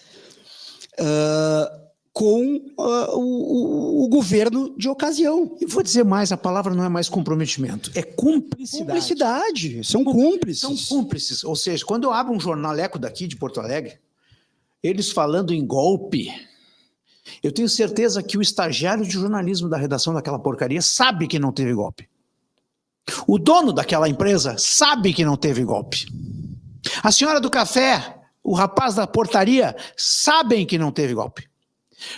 Speaker 3: com o governo de ocasião.
Speaker 2: Eu vou dizer mais, a palavra não é mais comprometimento, é cumplicidade.
Speaker 3: Cumplicidade, são cúmplices.
Speaker 2: São cúmplices, ou seja, quando eu abro um jornaleco daqui de Porto Alegre, eles falando em golpe, eu tenho certeza que o estagiário de jornalismo da redação daquela porcaria sabe que não teve golpe. O dono daquela empresa sabe que não teve golpe. A senhora do café, o rapaz da portaria, sabem que não teve golpe.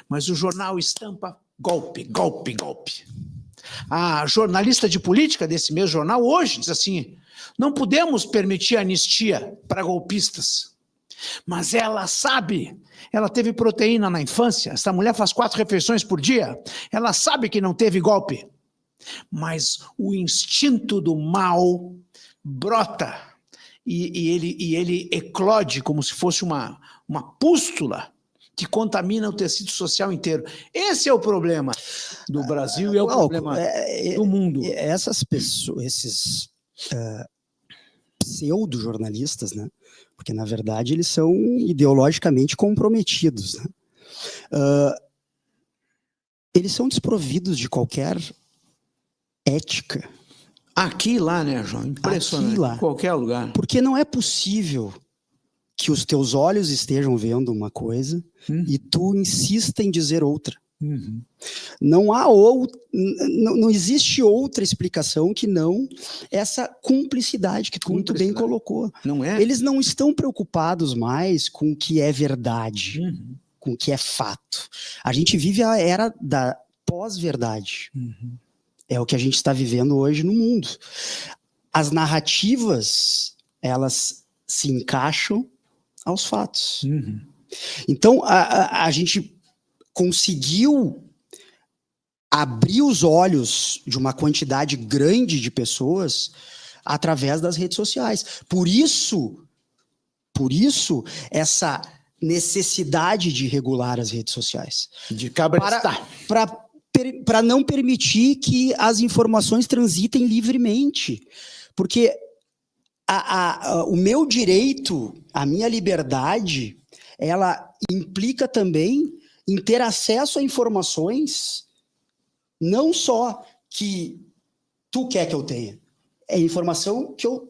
Speaker 2: Mas o jornal estampa golpe, golpe, golpe. A jornalista de política desse mesmo jornal hoje diz assim, não podemos permitir anistia para golpistas. Mas ela sabe, ela teve proteína na infância, essa mulher faz 4 refeições por dia, ela sabe que não teve golpe. Mas o instinto do mal brota. E ele eclode como se fosse uma pústula que contamina o tecido social inteiro. Esse é o problema do Brasil e é o problema do mundo.
Speaker 3: Essas pessoas, esses pseudo-jornalistas, né? Porque, na verdade, eles são ideologicamente comprometidos, né? Eles são desprovidos de qualquer ética.
Speaker 2: Aqui e lá, né, João? Impressionante.
Speaker 3: Aqui, lá.
Speaker 2: Em qualquer lugar.
Speaker 3: Porque não é possível que os teus olhos estejam vendo uma coisa e tu insista em dizer outra. Não existe outra explicação que não essa cumplicidade que tu muito bem colocou.
Speaker 2: Não é?
Speaker 3: Eles não estão preocupados mais com o que é verdade, com o que é fato. A gente vive a era da pós-verdade. É o que a gente está vivendo hoje no mundo. As narrativas, elas se encaixam aos fatos. Então, a gente conseguiu abrir os olhos de uma quantidade grande de pessoas através das redes sociais. Por isso essa necessidade de regular as redes sociais.
Speaker 2: De cabrestar.
Speaker 3: Para não permitir que as informações transitem livremente. Porque o meu direito, a minha liberdade, ela implica também em ter acesso a informações não só que tu quer que eu tenha, é informação que eu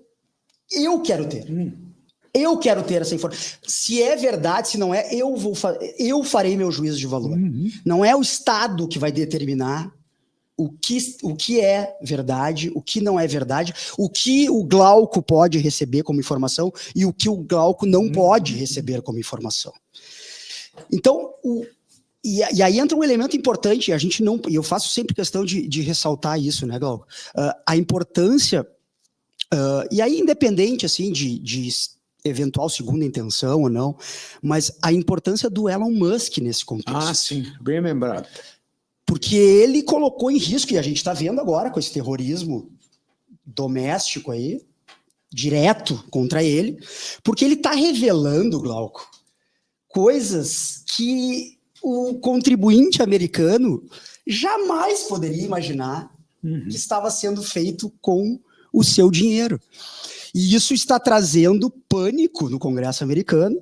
Speaker 3: quero ter. Eu quero ter essa informação. Se é verdade, se não é, eu farei meu juízo de valor. Não é o Estado que vai determinar o que é verdade, o que não é verdade, o que o Glauco pode receber como informação e o que o Glauco não pode receber como informação. Então, e aí entra um elemento importante, e eu faço sempre questão de ressaltar isso, né, Glauco? A importância, e aí independente, assim, de eventual segunda intenção ou não, mas a importância do Elon Musk nesse contexto.
Speaker 2: Ah, sim, bem lembrado.
Speaker 3: Porque ele colocou em risco, e a gente está vendo agora com esse terrorismo doméstico aí, direto contra ele, porque ele está revelando, Glauco, coisas que o contribuinte americano jamais poderia imaginar que estava sendo feito com o seu dinheiro. E isso está trazendo pânico no Congresso americano,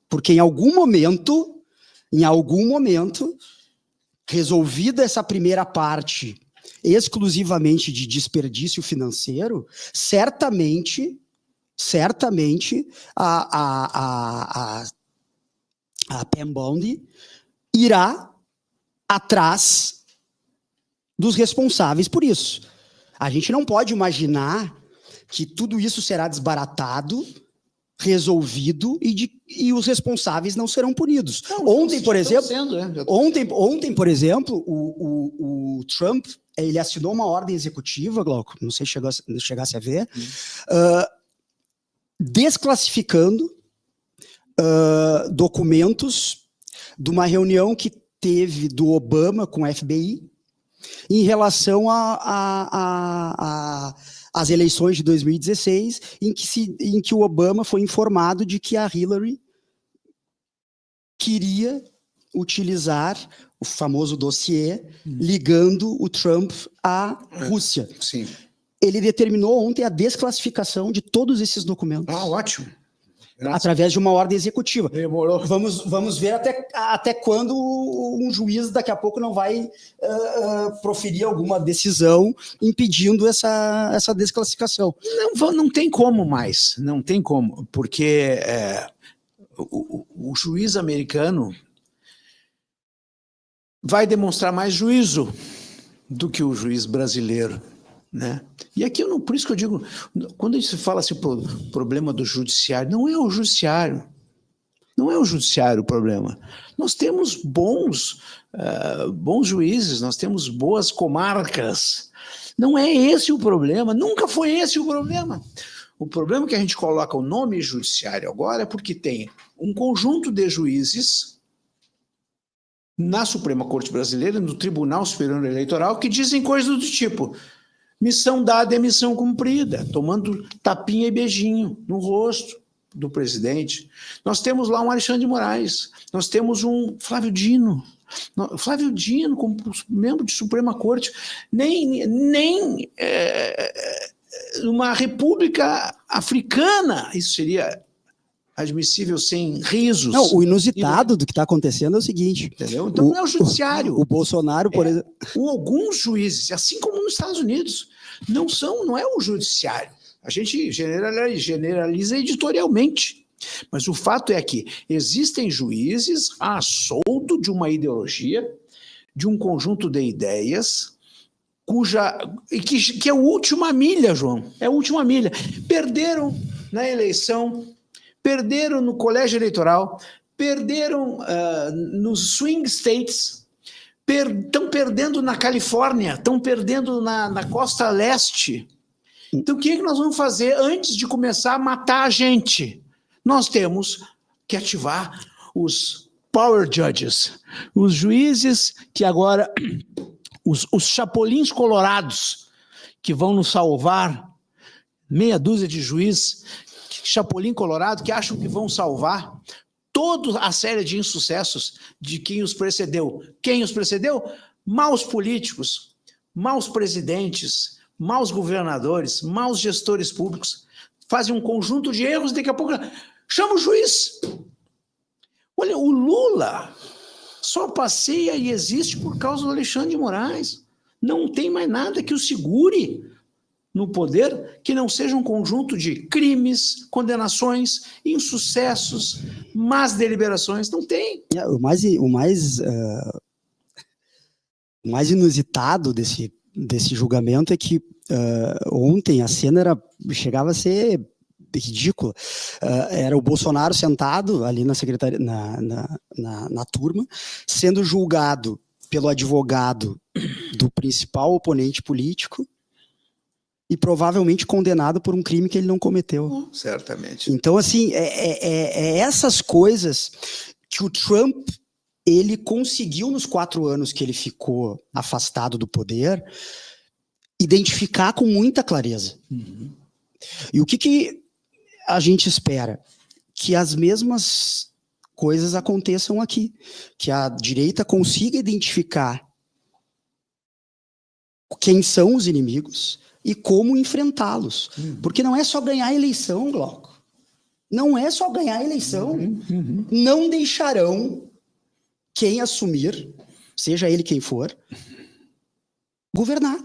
Speaker 3: porque em algum momento, resolvida essa primeira parte exclusivamente de desperdício financeiro, certamente a Pam Bondi irá atrás dos responsáveis por isso. A gente não pode imaginar que tudo isso será desbaratado, resolvido e os responsáveis não serão punidos. Não, ontem, por exemplo, o Trump, ele assinou uma ordem executiva, Glauco, não sei se chegasse a ver, desclassificando documentos de uma reunião que teve do Obama com a FBI em relação às eleições de 2016, em que o Obama foi informado de que a Hillary queria utilizar o famoso dossiê ligando o Trump à Rússia.
Speaker 2: Sim.
Speaker 3: Ele determinou ontem a desclassificação de todos esses documentos.
Speaker 2: Ah, ótimo.
Speaker 3: Através de uma ordem executiva.
Speaker 2: Demorou.
Speaker 3: Vamos ver até quando um juiz daqui a pouco não vai proferir alguma decisão impedindo essa desclassificação.
Speaker 2: Não tem como mais, não tem como, porque o juiz americano vai demonstrar mais juízo do que o juiz brasileiro, né? E aqui, por isso que eu digo, quando a gente fala assim, problema do judiciário, não é o judiciário o problema. Nós temos bons juízes, nós temos boas comarcas, não é esse o problema, nunca foi esse o problema. O problema que a gente coloca o nome judiciário agora é porque tem um conjunto de juízes na Suprema Corte Brasileira, no Tribunal Superior Eleitoral, que dizem coisas do tipo: missão dada é missão cumprida, tomando tapinha e beijinho no rosto do presidente. Nós temos lá um Alexandre de Moraes, nós temos um Flávio Dino como membro de Suprema Corte, nem uma república africana isso seria admissível sem risos.
Speaker 3: Não, o inusitado do que está acontecendo é o seguinte.
Speaker 2: Entendeu? Então não é o judiciário.
Speaker 3: O Bolsonaro, por exemplo.
Speaker 2: Alguns juízes, assim como nos Estados Unidos, não é o judiciário. A gente generaliza editorialmente. Mas o fato é que existem juízes a soldo de uma ideologia, de um conjunto de ideias, que é a última milha, João. É a última milha. Perderam na eleição, perderam no colégio eleitoral, perderam nos swing states, estão perdendo na Califórnia, estão perdendo na costa leste. Então, o que é que nós vamos fazer antes de começar a matar a gente? Nós temos que ativar os power judges, os juízes que agora, os chapulins colorados, que vão nos salvar, meia dúzia de juízes, chapulim colorado, que acham que vão salvar toda a série de insucessos de quem os precedeu. Quem os precedeu? Maus políticos, maus presidentes, maus governadores, maus gestores públicos, fazem um conjunto de erros, daqui a pouco chama o juiz. Olha, o Lula só passeia e existe por causa do Alexandre de Moraes. Não tem mais nada que o segure no poder que não seja um conjunto de crimes, condenações, insucessos, más deliberações. Não tem.
Speaker 3: O mais inusitado desse julgamento é que ontem a cena chegava a ser ridícula. Era o Bolsonaro sentado ali na secretaria, na turma, sendo julgado pelo advogado do principal oponente político e provavelmente condenado por um crime que ele não cometeu.
Speaker 2: Certamente.
Speaker 3: Então, assim, essas coisas que o Trump ele conseguiu, nos 4 anos que ele ficou afastado do poder, identificar com muita clareza. E o que a gente espera? Que as mesmas coisas aconteçam aqui. Que a direita consiga identificar quem são os inimigos e como enfrentá-los. Porque não é só ganhar a eleição, Glauco. Não é só ganhar a eleição. Não deixarão quem assumir, seja ele quem for, governar.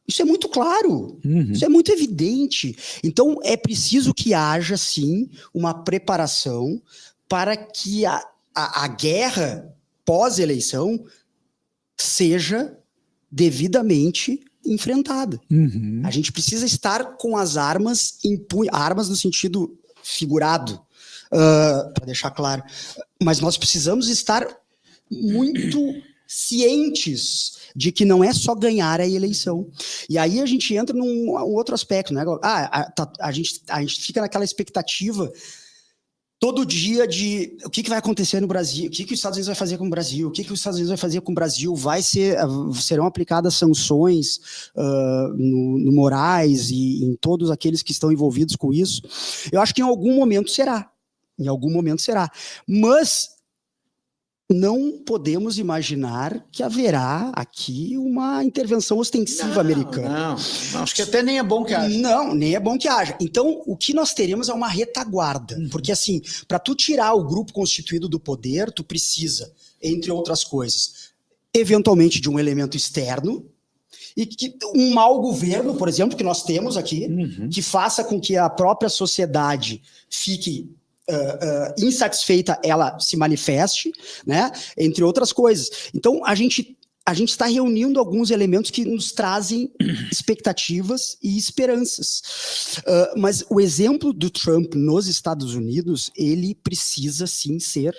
Speaker 3: Isso é muito claro, isso é muito evidente. Então, é preciso que haja, sim, uma preparação para que a guerra pós-eleição seja devidamente enfrentada. A gente precisa estar com as armas, armas no sentido figurado, para deixar claro. Mas nós precisamos estar muito cientes de que não é só ganhar a eleição. E aí a gente entra num outro aspecto, né? A gente fica naquela expectativa todo dia de o que vai acontecer no Brasil, o que os Estados Unidos vai fazer com o Brasil, o que os Estados Unidos vai fazer com o Brasil, serão aplicadas sanções no Moraes e em todos aqueles que estão envolvidos com isso. Eu acho que em algum momento será. Mas não podemos imaginar que haverá aqui uma intervenção ostensiva americana.
Speaker 2: Não, acho que até nem é bom que haja.
Speaker 3: Não, nem é bom que haja. Então, o que nós teremos é uma retaguarda. Porque, assim, para tu tirar o grupo constituído do poder, tu precisa, entre outras coisas, eventualmente de um elemento externo, e que um mau governo, por exemplo, que nós temos aqui, que faça com que a própria sociedade fique insatisfeita, ela se manifeste, né? Entre outras coisas. Então, a gente está reunindo alguns elementos que nos trazem expectativas e esperanças. Mas o exemplo do Trump nos Estados Unidos, ele precisa, sim, ser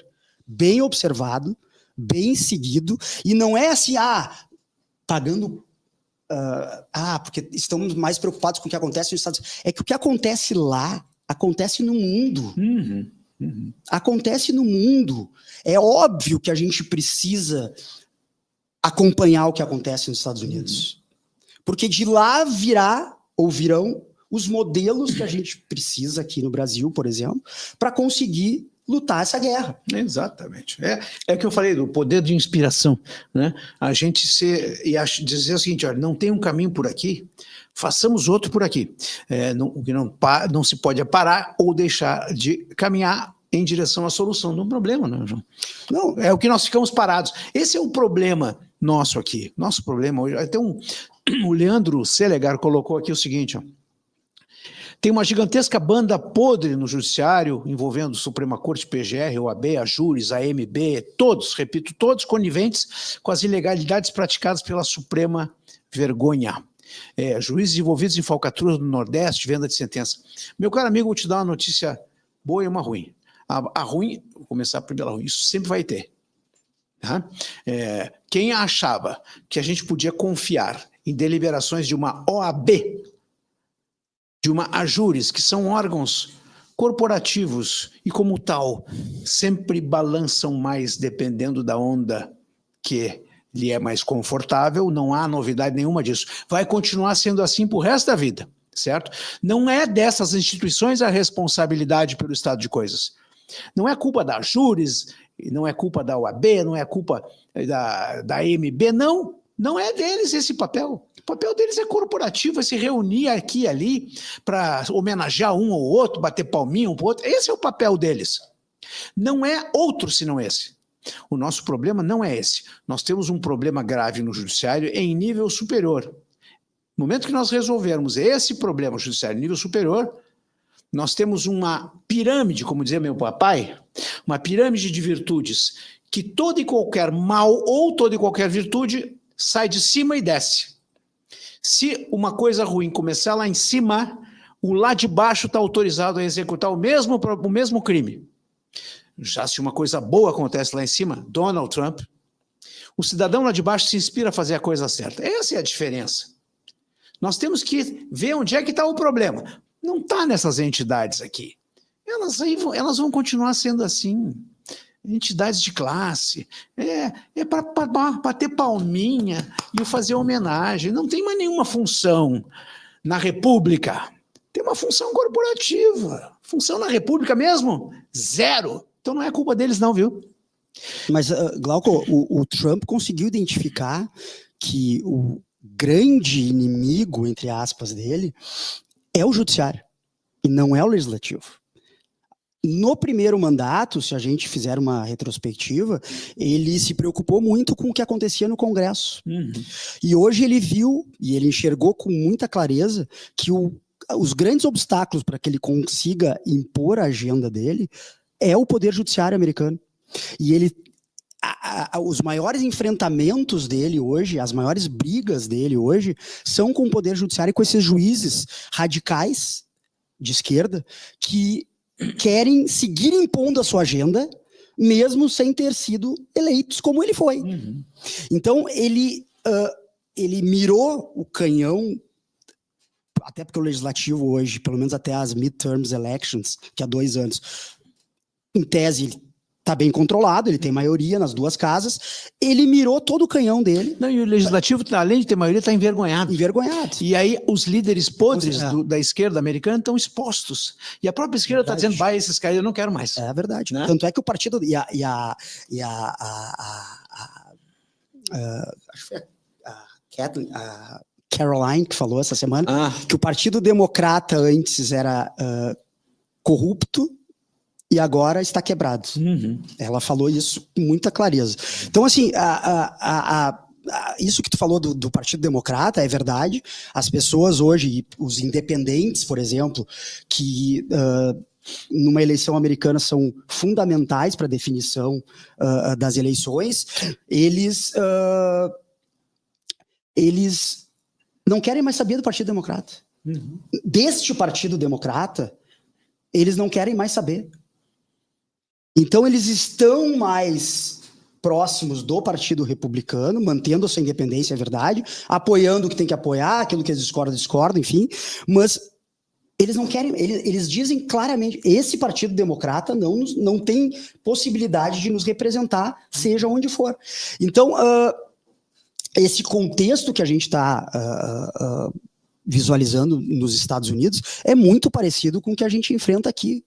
Speaker 3: bem observado, bem seguido, e não é assim, pagando... porque estamos mais preocupados com o que acontece nos Estados Unidos. É que o que acontece lá acontece no mundo. Acontece no mundo. É óbvio que a gente precisa acompanhar o que acontece nos Estados Unidos. Porque de lá virão os modelos que a gente precisa aqui no Brasil, por exemplo, para conseguir lutar essa guerra.
Speaker 2: Exatamente. É que eu falei do poder de inspiração, né? A gente dizer o seguinte, olha, não tem um caminho por aqui, façamos outro por aqui. O que não se pode parar ou deixar de caminhar em direção à solução de um problema, né, João? Não, é o que nós ficamos parados. Esse é o problema nosso aqui. Nosso problema hoje. Até o Leandro Selegar colocou aqui o seguinte, ó. Tem uma gigantesca banda podre no judiciário, envolvendo Suprema Corte, PGR, OAB, a Júris, a AMB, todos, repito, todos coniventes com as ilegalidades praticadas pela Suprema Vergonha. Juízes envolvidos em falcatrua no Nordeste, venda de sentença. Meu caro amigo, vou te dar uma notícia boa e uma ruim. A ruim, vou começar pela ruim, isso sempre vai ter. Tá? Quem achava que a gente podia confiar em deliberações de uma OAB, de uma AJURIS, que são órgãos corporativos e, como tal, sempre balançam mais dependendo da onda que lhe é mais confortável, não há novidade nenhuma disso. Vai continuar sendo assim pro resto da vida, certo? Não é dessas instituições a responsabilidade pelo estado de coisas. Não é culpa da AJURIS, não é culpa da OAB, não é culpa da AMB, não é deles esse papel. O papel deles é corporativo, é se reunir aqui e ali para homenagear um ou outro, bater palminha um para o outro. Esse é o papel deles. Não é outro senão esse. O nosso problema não é esse. Nós temos um problema grave no judiciário em nível superior. No momento que nós resolvermos esse problema judiciário em nível superior, nós temos uma pirâmide, como dizia meu papai, uma pirâmide de virtudes, que todo e qualquer mal ou toda e qualquer virtude sai de cima e desce. Se uma coisa ruim começar lá em cima, o lá de baixo está autorizado a executar o mesmo crime. Já se uma coisa boa acontece lá em cima, Donald Trump, o cidadão lá de baixo se inspira a fazer a coisa certa. Essa é a diferença. Nós temos que ver onde é que está o problema. Não está nessas entidades aqui. Elas vão continuar sendo assim. entidades de classe, é para bater palminha e fazer homenagem. Não tem mais nenhuma função na República. Tem uma função corporativa. Função na República mesmo? Zero. Então não é culpa deles não, viu?
Speaker 3: Mas, Glauco, o Trump conseguiu identificar que o grande inimigo, entre aspas, dele é o judiciário e não é o legislativo. No primeiro mandato, se a gente fizer uma retrospectiva, ele se preocupou muito com o que acontecia no Congresso. E hoje ele viu e ele enxergou com muita clareza que os grandes obstáculos para que ele consiga impor a agenda dele é o poder judiciário americano. E ele, os maiores enfrentamentos dele hoje, as maiores brigas dele hoje, são com o poder judiciário e com esses juízes radicais de esquerda que querem seguir impondo a sua agenda, mesmo sem ter sido eleitos como ele foi. Então, ele mirou o canhão, até porque o legislativo hoje, pelo menos até as midterms elections, que há 2 anos, em tese, ele está bem controlado, ele tem maioria nas 2 casas, ele mirou todo o canhão dele.
Speaker 2: Não, e o legislativo, além de ter maioria, está envergonhado.
Speaker 3: Envergonhado.
Speaker 2: E aí os líderes podres da esquerda americana estão expostos. E a própria esquerda está dizendo, vai, esses caras eu não quero mais.
Speaker 3: É verdade.
Speaker 2: Né?
Speaker 3: Tanto é que o partido acho que foi a Caroline que falou essa semana que o Partido Democrata antes era corrupto e agora está quebrado. Ela falou isso com muita clareza. Então, assim, isso que tu falou do Partido Democrata é verdade. As pessoas hoje, os independentes, por exemplo, que numa eleição americana são fundamentais para a definição das eleições, eles não querem mais saber do Partido Democrata. Deste Partido Democrata, eles não querem mais saber. Então, eles estão mais próximos do Partido Republicano, mantendo a sua independência, é verdade, apoiando o que tem que apoiar, aquilo que eles discordam, enfim, mas eles não querem, eles dizem claramente, esse Partido Democrata não tem possibilidade de nos representar, seja onde for. Então, esse contexto que a gente está visualizando nos Estados Unidos é muito parecido com o que a gente enfrenta aqui.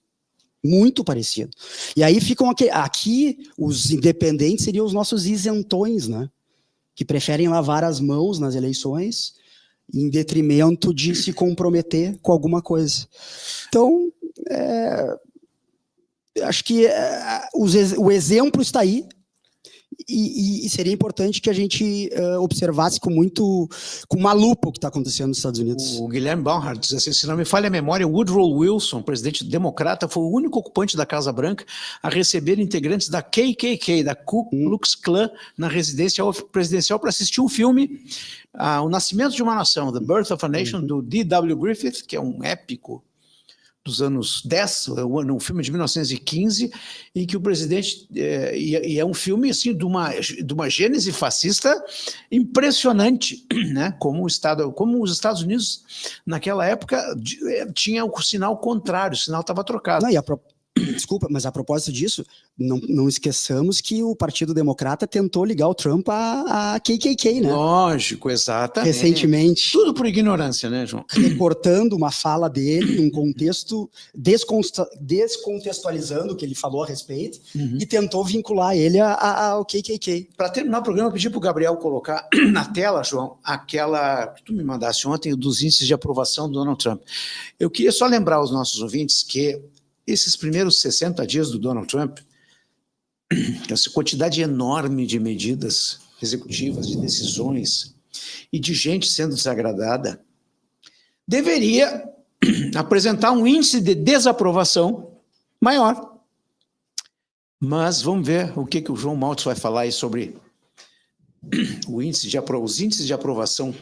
Speaker 3: Muito parecido. E aí ficam aqui os independentes seriam os nossos isentões, né? Que preferem lavar as mãos nas eleições em detrimento de se comprometer com alguma coisa. Então, acho que o exemplo está aí. E seria importante que a gente observasse com uma lupa o que está acontecendo nos Estados Unidos.
Speaker 2: O Guilherme Barnhart diz assim, se não me falha a memória, Woodrow Wilson, presidente democrata, foi o único ocupante da Casa Branca a receber integrantes da KKK, da Ku Klux Klan, na residência presidencial para assistir um filme, O Nascimento de uma Nação, The Birth of a Nation, do D.W. Griffith, que é um épico dos anos 10, um filme de 1915, em que o presidente, e é um filme assim, de uma gênese fascista impressionante, né? Como os Estados Unidos, naquela época, tinha o sinal contrário, o sinal estava trocado.
Speaker 3: Não, desculpa, mas a propósito disso, não esqueçamos que o Partido Democrata tentou ligar o Trump a KKK, né?
Speaker 2: Lógico, exatamente.
Speaker 3: Recentemente.
Speaker 2: Tudo por ignorância, né, João?
Speaker 3: Recortando uma fala dele num contexto, descontextualizando o que ele falou a respeito, e tentou vincular ele ao KKK.
Speaker 2: Para terminar o programa, eu pedi para o Gabriel colocar na tela, João, aquela que tu me mandasse ontem, dos índices de aprovação do Donald Trump. Eu queria só lembrar aos nossos ouvintes que esses primeiros 60 dias do Donald Trump, essa quantidade enorme de medidas executivas, de decisões e de gente sendo desagradada, deveria apresentar um índice de desaprovação maior. Mas vamos ver o que o João Maltz vai falar aí sobre os índices de aprovação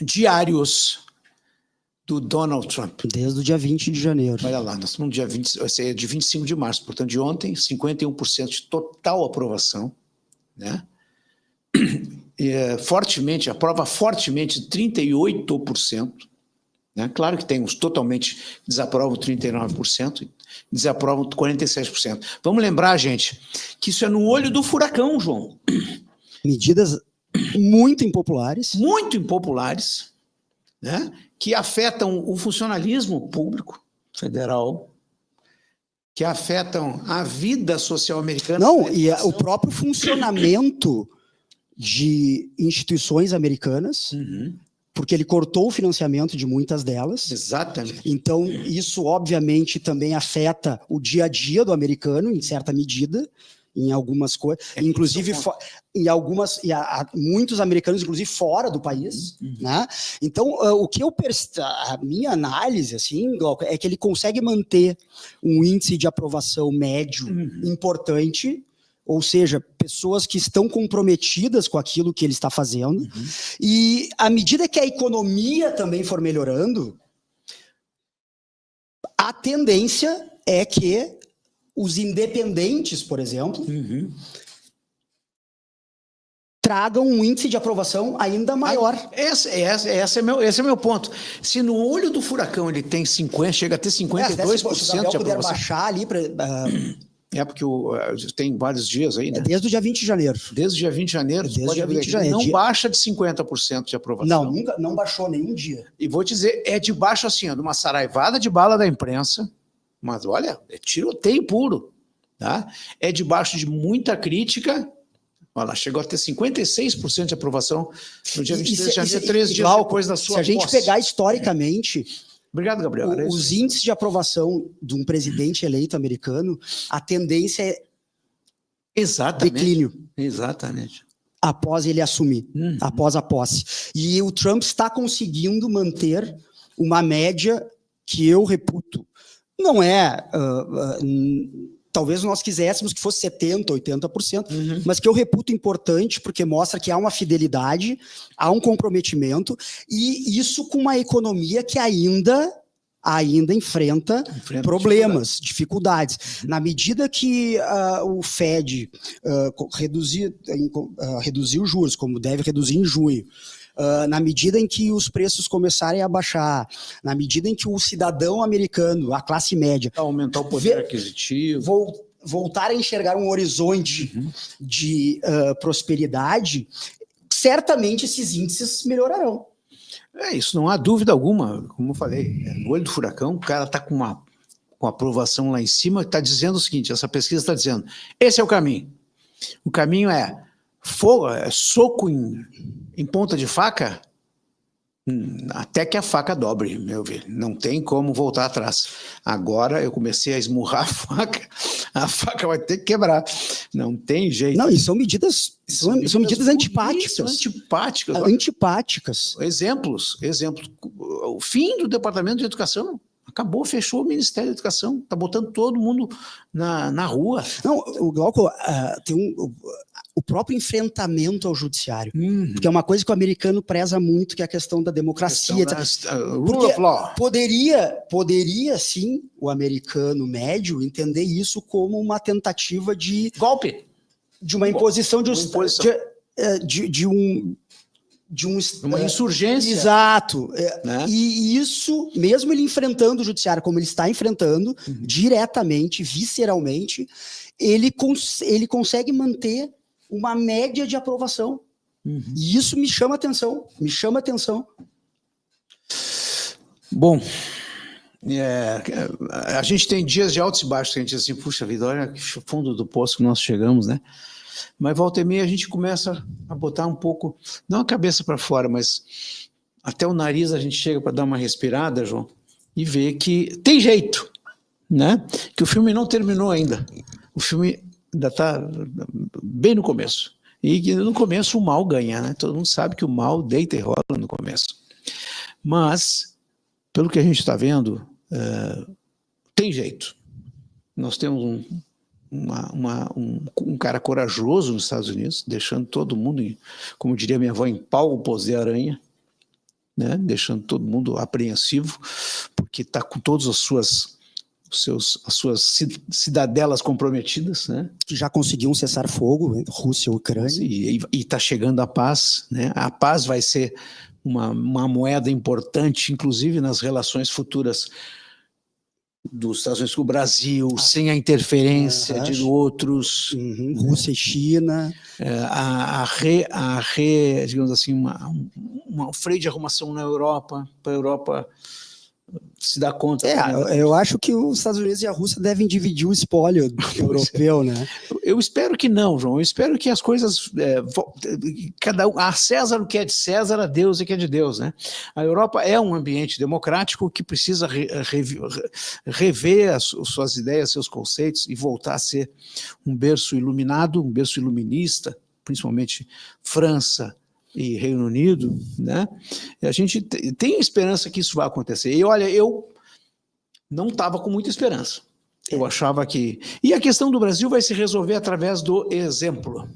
Speaker 2: diários do Donald Trump.
Speaker 3: Desde o dia 20 de janeiro.
Speaker 2: Olha lá, nós estamos no dia 20, vai ser de 25 de março, portanto, de ontem, 51% de total aprovação, né? Aprova fortemente 38%, Né? Claro que tem uns totalmente desaprovam 39%, desaprovam 47%. Vamos lembrar, gente, que isso é no olho do furacão, João.
Speaker 3: Medidas muito impopulares.
Speaker 2: Muito impopulares, né? Que afetam o funcionalismo público federal, que afetam a vida social americana.
Speaker 3: Não, e o próprio funcionamento de instituições americanas, porque ele cortou o financiamento de muitas delas.
Speaker 2: Exatamente.
Speaker 3: Então, isso obviamente também afeta o dia a dia do americano, em certa medida, em algumas coisas, inclusive em algumas, muitos americanos, inclusive fora do país, né? Então, o que a minha análise, assim, Glauco, é que ele consegue manter um índice de aprovação médio importante, ou seja, pessoas que estão comprometidas com aquilo que ele está fazendo, e à medida que a economia também for melhorando, a tendência é que os independentes, por exemplo, tragam um índice de aprovação ainda maior.
Speaker 2: Esse é meu ponto. Se no olho do furacão ele tem 50, chega a ter 52%
Speaker 3: Se o Gabriel
Speaker 2: de
Speaker 3: puder
Speaker 2: aprovação.
Speaker 3: baixar ali para...
Speaker 2: É porque tem vários dias aí, né?
Speaker 3: Desde o dia 20 de janeiro.
Speaker 2: Desde o dia 20 de janeiro,
Speaker 3: Desde
Speaker 2: pode
Speaker 3: o dia
Speaker 2: ver
Speaker 3: 20 de
Speaker 2: que
Speaker 3: janeiro.
Speaker 2: não baixa de 50% de aprovação.
Speaker 3: Não, não baixou nenhum dia.
Speaker 2: E vou te dizer, é debaixo assim, ó, de uma saraivada de bala da imprensa, mas olha, é tiroteio puro, tá? É debaixo de muita crítica. Olha lá, chegou a ter 56% de aprovação no dia 23 de janeiro, 13 dias depois da sua
Speaker 3: Se a gente
Speaker 2: posse.
Speaker 3: pegar historicamente,
Speaker 2: Obrigado, Gabriel.
Speaker 3: os índices de aprovação de um presidente eleito americano, a tendência é
Speaker 2: Exatamente.
Speaker 3: declínio
Speaker 2: Exatamente.
Speaker 3: após ele assumir, após a posse. E o Trump está conseguindo manter uma média que eu reputo. Não é... talvez nós quiséssemos que fosse 70%, 80%, mas que eu reputo importante, porque mostra que há uma fidelidade, há um comprometimento, e isso com uma economia que ainda enfrenta problemas, dificuldades. Na medida que o Fed reduziu os juros, como deve reduzir em junho, na medida em que os preços começarem a baixar, na medida em que o cidadão americano, a classe média...
Speaker 2: Aumentar o poder aquisitivo.
Speaker 3: Voltar a enxergar um horizonte de prosperidade, certamente esses índices melhorarão.
Speaker 2: Isso não há dúvida alguma. Como eu falei, no olho do furacão, o cara está com aprovação lá em cima, está dizendo o seguinte, essa pesquisa está dizendo, esse é o caminho. O caminho é fogo, soco em ponta de faca, até que a faca dobre, meu ver. Não tem como voltar atrás. Agora eu comecei a esmurrar a faca vai ter que quebrar. Não tem jeito.
Speaker 3: Não, e são medidas antipáticas. Antipáticas.
Speaker 2: Exemplos. O fim do Departamento de Educação. Acabou, fechou o Ministério da Educação. Está botando todo mundo na rua.
Speaker 3: Não, o Glauco, tem o próprio enfrentamento ao judiciário. Porque é uma coisa que o americano preza muito, que é a questão da democracia.
Speaker 2: Rule of law.
Speaker 3: Poderia, sim, o americano médio entender isso como uma tentativa de...
Speaker 2: Golpe.
Speaker 3: De uma imposição de
Speaker 2: uma insurgência.
Speaker 3: Exato.
Speaker 2: Né?
Speaker 3: E isso, mesmo ele enfrentando o judiciário como ele está enfrentando, diretamente, visceralmente, ele consegue manter uma média de aprovação. E isso me chama atenção.
Speaker 2: Bom, a gente tem dias de altos e baixos, que a gente diz assim, puxa vida, olha que fundo do poço que nós chegamos, né? Mas volta e meia a gente começa a botar um pouco, não a cabeça para fora, mas até o nariz a gente chega para dar uma respirada, João, e ver que tem jeito, né? Que o filme não terminou ainda. O filme ainda está bem no começo. E que no começo o mal ganha, né? Todo mundo sabe que o mal deita e rola no começo. Mas, pelo que a gente está vendo, tem jeito. Nós temos um cara corajoso nos Estados Unidos, deixando todo mundo, como diria minha avó, em pau de aranha, né? Deixando todo mundo apreensivo, porque está com todas as suas cidadelas comprometidas, né?
Speaker 3: Que já conseguiu um cessar-fogo, Rússia e Ucrânia.
Speaker 2: E está chegando a paz, né? A paz vai ser uma moeda importante, inclusive nas relações futuras dos Estados Unidos com o Brasil, sem a interferência de outros.
Speaker 3: Rússia e China.
Speaker 2: Digamos assim, uma freio de arrumação na Europa, para a Europa se dar conta.
Speaker 3: Eu acho que os Estados Unidos e a Rússia devem dividir o espólio europeu, né?
Speaker 2: Eu espero que não, João. Eu espero que as coisas... a César o que é de César, a Deus o que é de Deus, né? A Europa é um ambiente democrático que precisa rever as suas ideias, seus conceitos e voltar a ser um berço iluminado, um berço iluminista, principalmente França e Reino Unido, né? A gente tem esperança que isso vai acontecer. E olha, eu não estava com muita esperança. Eu achava que... E a questão do Brasil vai se resolver através do exemplo.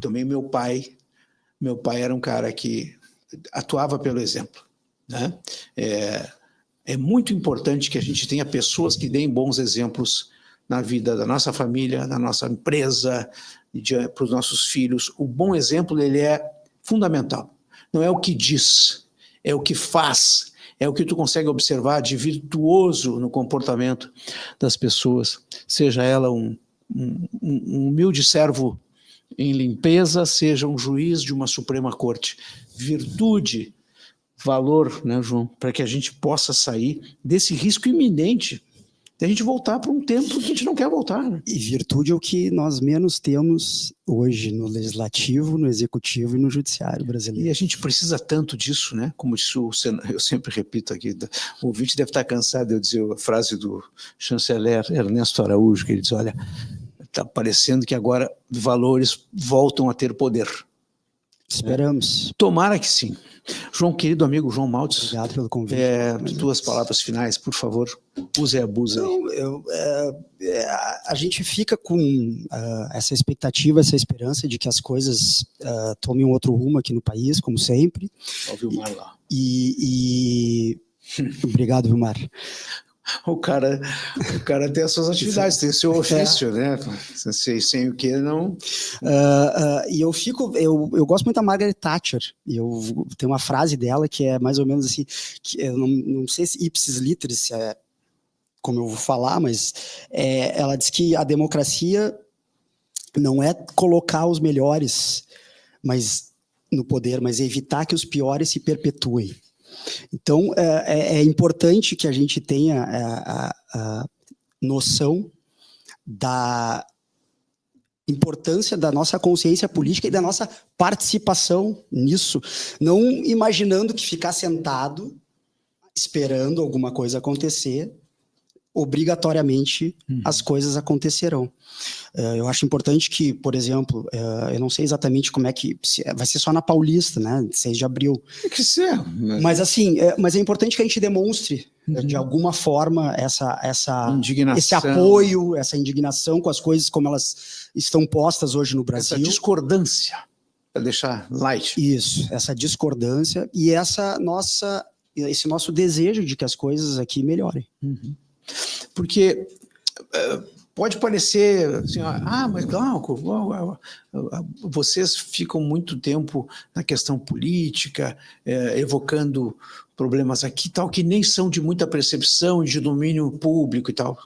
Speaker 2: Também meu pai era um cara que atuava pelo exemplo, né? É muito importante que a gente tenha pessoas que deem bons exemplos na vida da nossa família, da nossa empresa, para os nossos filhos. O bom exemplo, ele é fundamental. Não é o que diz, é o que faz, é o que tu consegue observar de virtuoso no comportamento das pessoas, seja ela um humilde servo em limpeza, seja um juiz de uma Suprema Corte. Virtude, valor, né, João, para que a gente possa sair desse risco iminente de a gente voltar para um tempo que a gente não quer voltar. Né?
Speaker 3: E virtude é o que nós menos temos hoje no Legislativo, no Executivo e no Judiciário brasileiro.
Speaker 2: E a gente precisa tanto disso, né? Como disse eu sempre repito aqui, o ouvinte deve estar cansado de eu dizer a frase do chanceler Ernesto Araújo, que ele diz, olha, está parecendo que agora valores voltam a ter poder.
Speaker 3: Esperamos.
Speaker 2: Tomara que sim. João, querido amigo João Maltes,
Speaker 3: obrigado pelo convite.
Speaker 2: Duas palavras finais, por favor, use e abuse.
Speaker 3: A gente fica com essa expectativa, essa esperança de que as coisas tomem um outro rumo aqui no país, como sempre.
Speaker 2: Ó, Vilmar lá.
Speaker 3: Obrigado, Vilmar.
Speaker 2: O cara tem as suas atividades, tem o seu ofício, né? Sem o que não...
Speaker 3: E eu gosto muito da Margaret Thatcher. Eu tenho uma frase dela que é mais ou menos assim, que eu não sei se ipsis literis é como eu vou falar, mas ela diz que a democracia não é colocar os melhores no poder, mas evitar que os piores se perpetuem. Então, é importante que a gente tenha a noção da importância da nossa consciência política e da nossa participação nisso, não imaginando que ficar sentado, esperando alguma coisa acontecer, obrigatoriamente as coisas acontecerão. Eu acho importante que, por exemplo, eu não sei exatamente como é que... vai ser só na Paulista, né? 6 de abril.
Speaker 2: Tem que ser.
Speaker 3: Mas assim, mas é importante que a gente demonstre, de alguma forma, esse apoio, essa indignação com as coisas como elas estão postas hoje no Brasil.
Speaker 2: Essa discordância, para deixar light.
Speaker 3: Isso, essa discordância e esse nosso desejo de que as coisas aqui melhorem.
Speaker 2: Porque pode parecer assim, mas Glauco, vocês ficam muito tempo na questão política, evocando problemas aqui tal, que nem são de muita percepção, de domínio público e tal.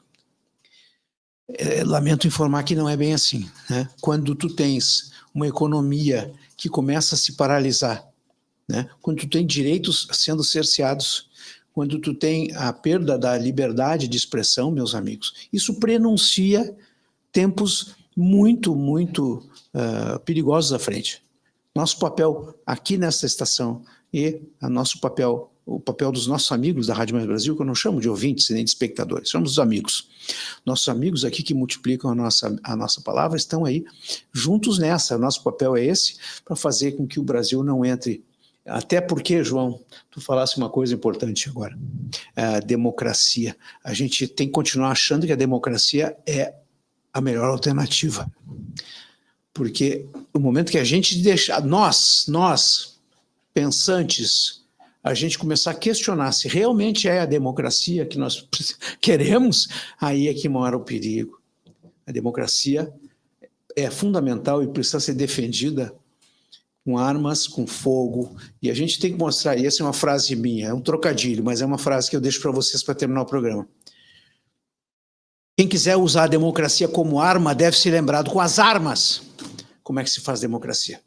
Speaker 2: Lamento informar que não é bem assim, né? Quando tu tens uma economia que começa a se paralisar, né? Quando tu tem direitos sendo cerceados, quando tu tem a perda da liberdade de expressão, meus amigos, isso prenuncia tempos muito, muito perigosos à frente. Nosso papel aqui nesta estação e o papel dos nossos amigos da Rádio Mais Brasil, que eu não chamo de ouvintes nem de espectadores, chamamos dos amigos. Nossos amigos aqui que multiplicam a nossa palavra estão aí juntos nessa. Nosso papel é esse, para fazer com que o Brasil não entre. Até porque, João, tu falasse uma coisa importante agora, a democracia. A gente tem que continuar achando que a democracia é a melhor alternativa. Porque no momento que a gente deixar, nós, pensantes, a gente começar a questionar se realmente é a democracia que nós queremos, aí é que mora o perigo. A democracia é fundamental e precisa ser defendida com armas, com fogo, e a gente tem que mostrar, e essa é uma frase minha, é um trocadilho, mas é uma frase que eu deixo para vocês para terminar o programa. Quem quiser usar a democracia como arma deve ser lembrado com as armas. Como é que se faz democracia?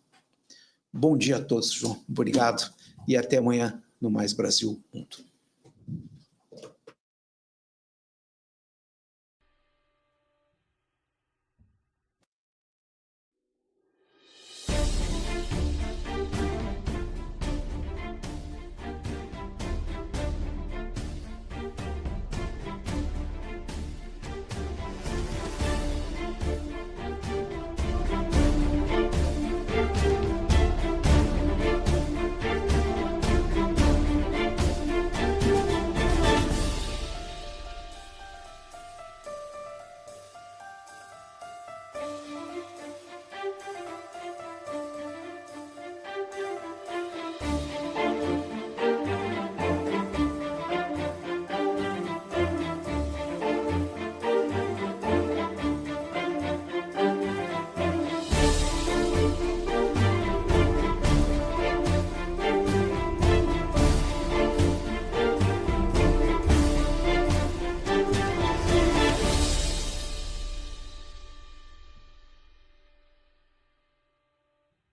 Speaker 2: Bom dia a todos, João. Obrigado e até amanhã no Mais Brasil Mundo.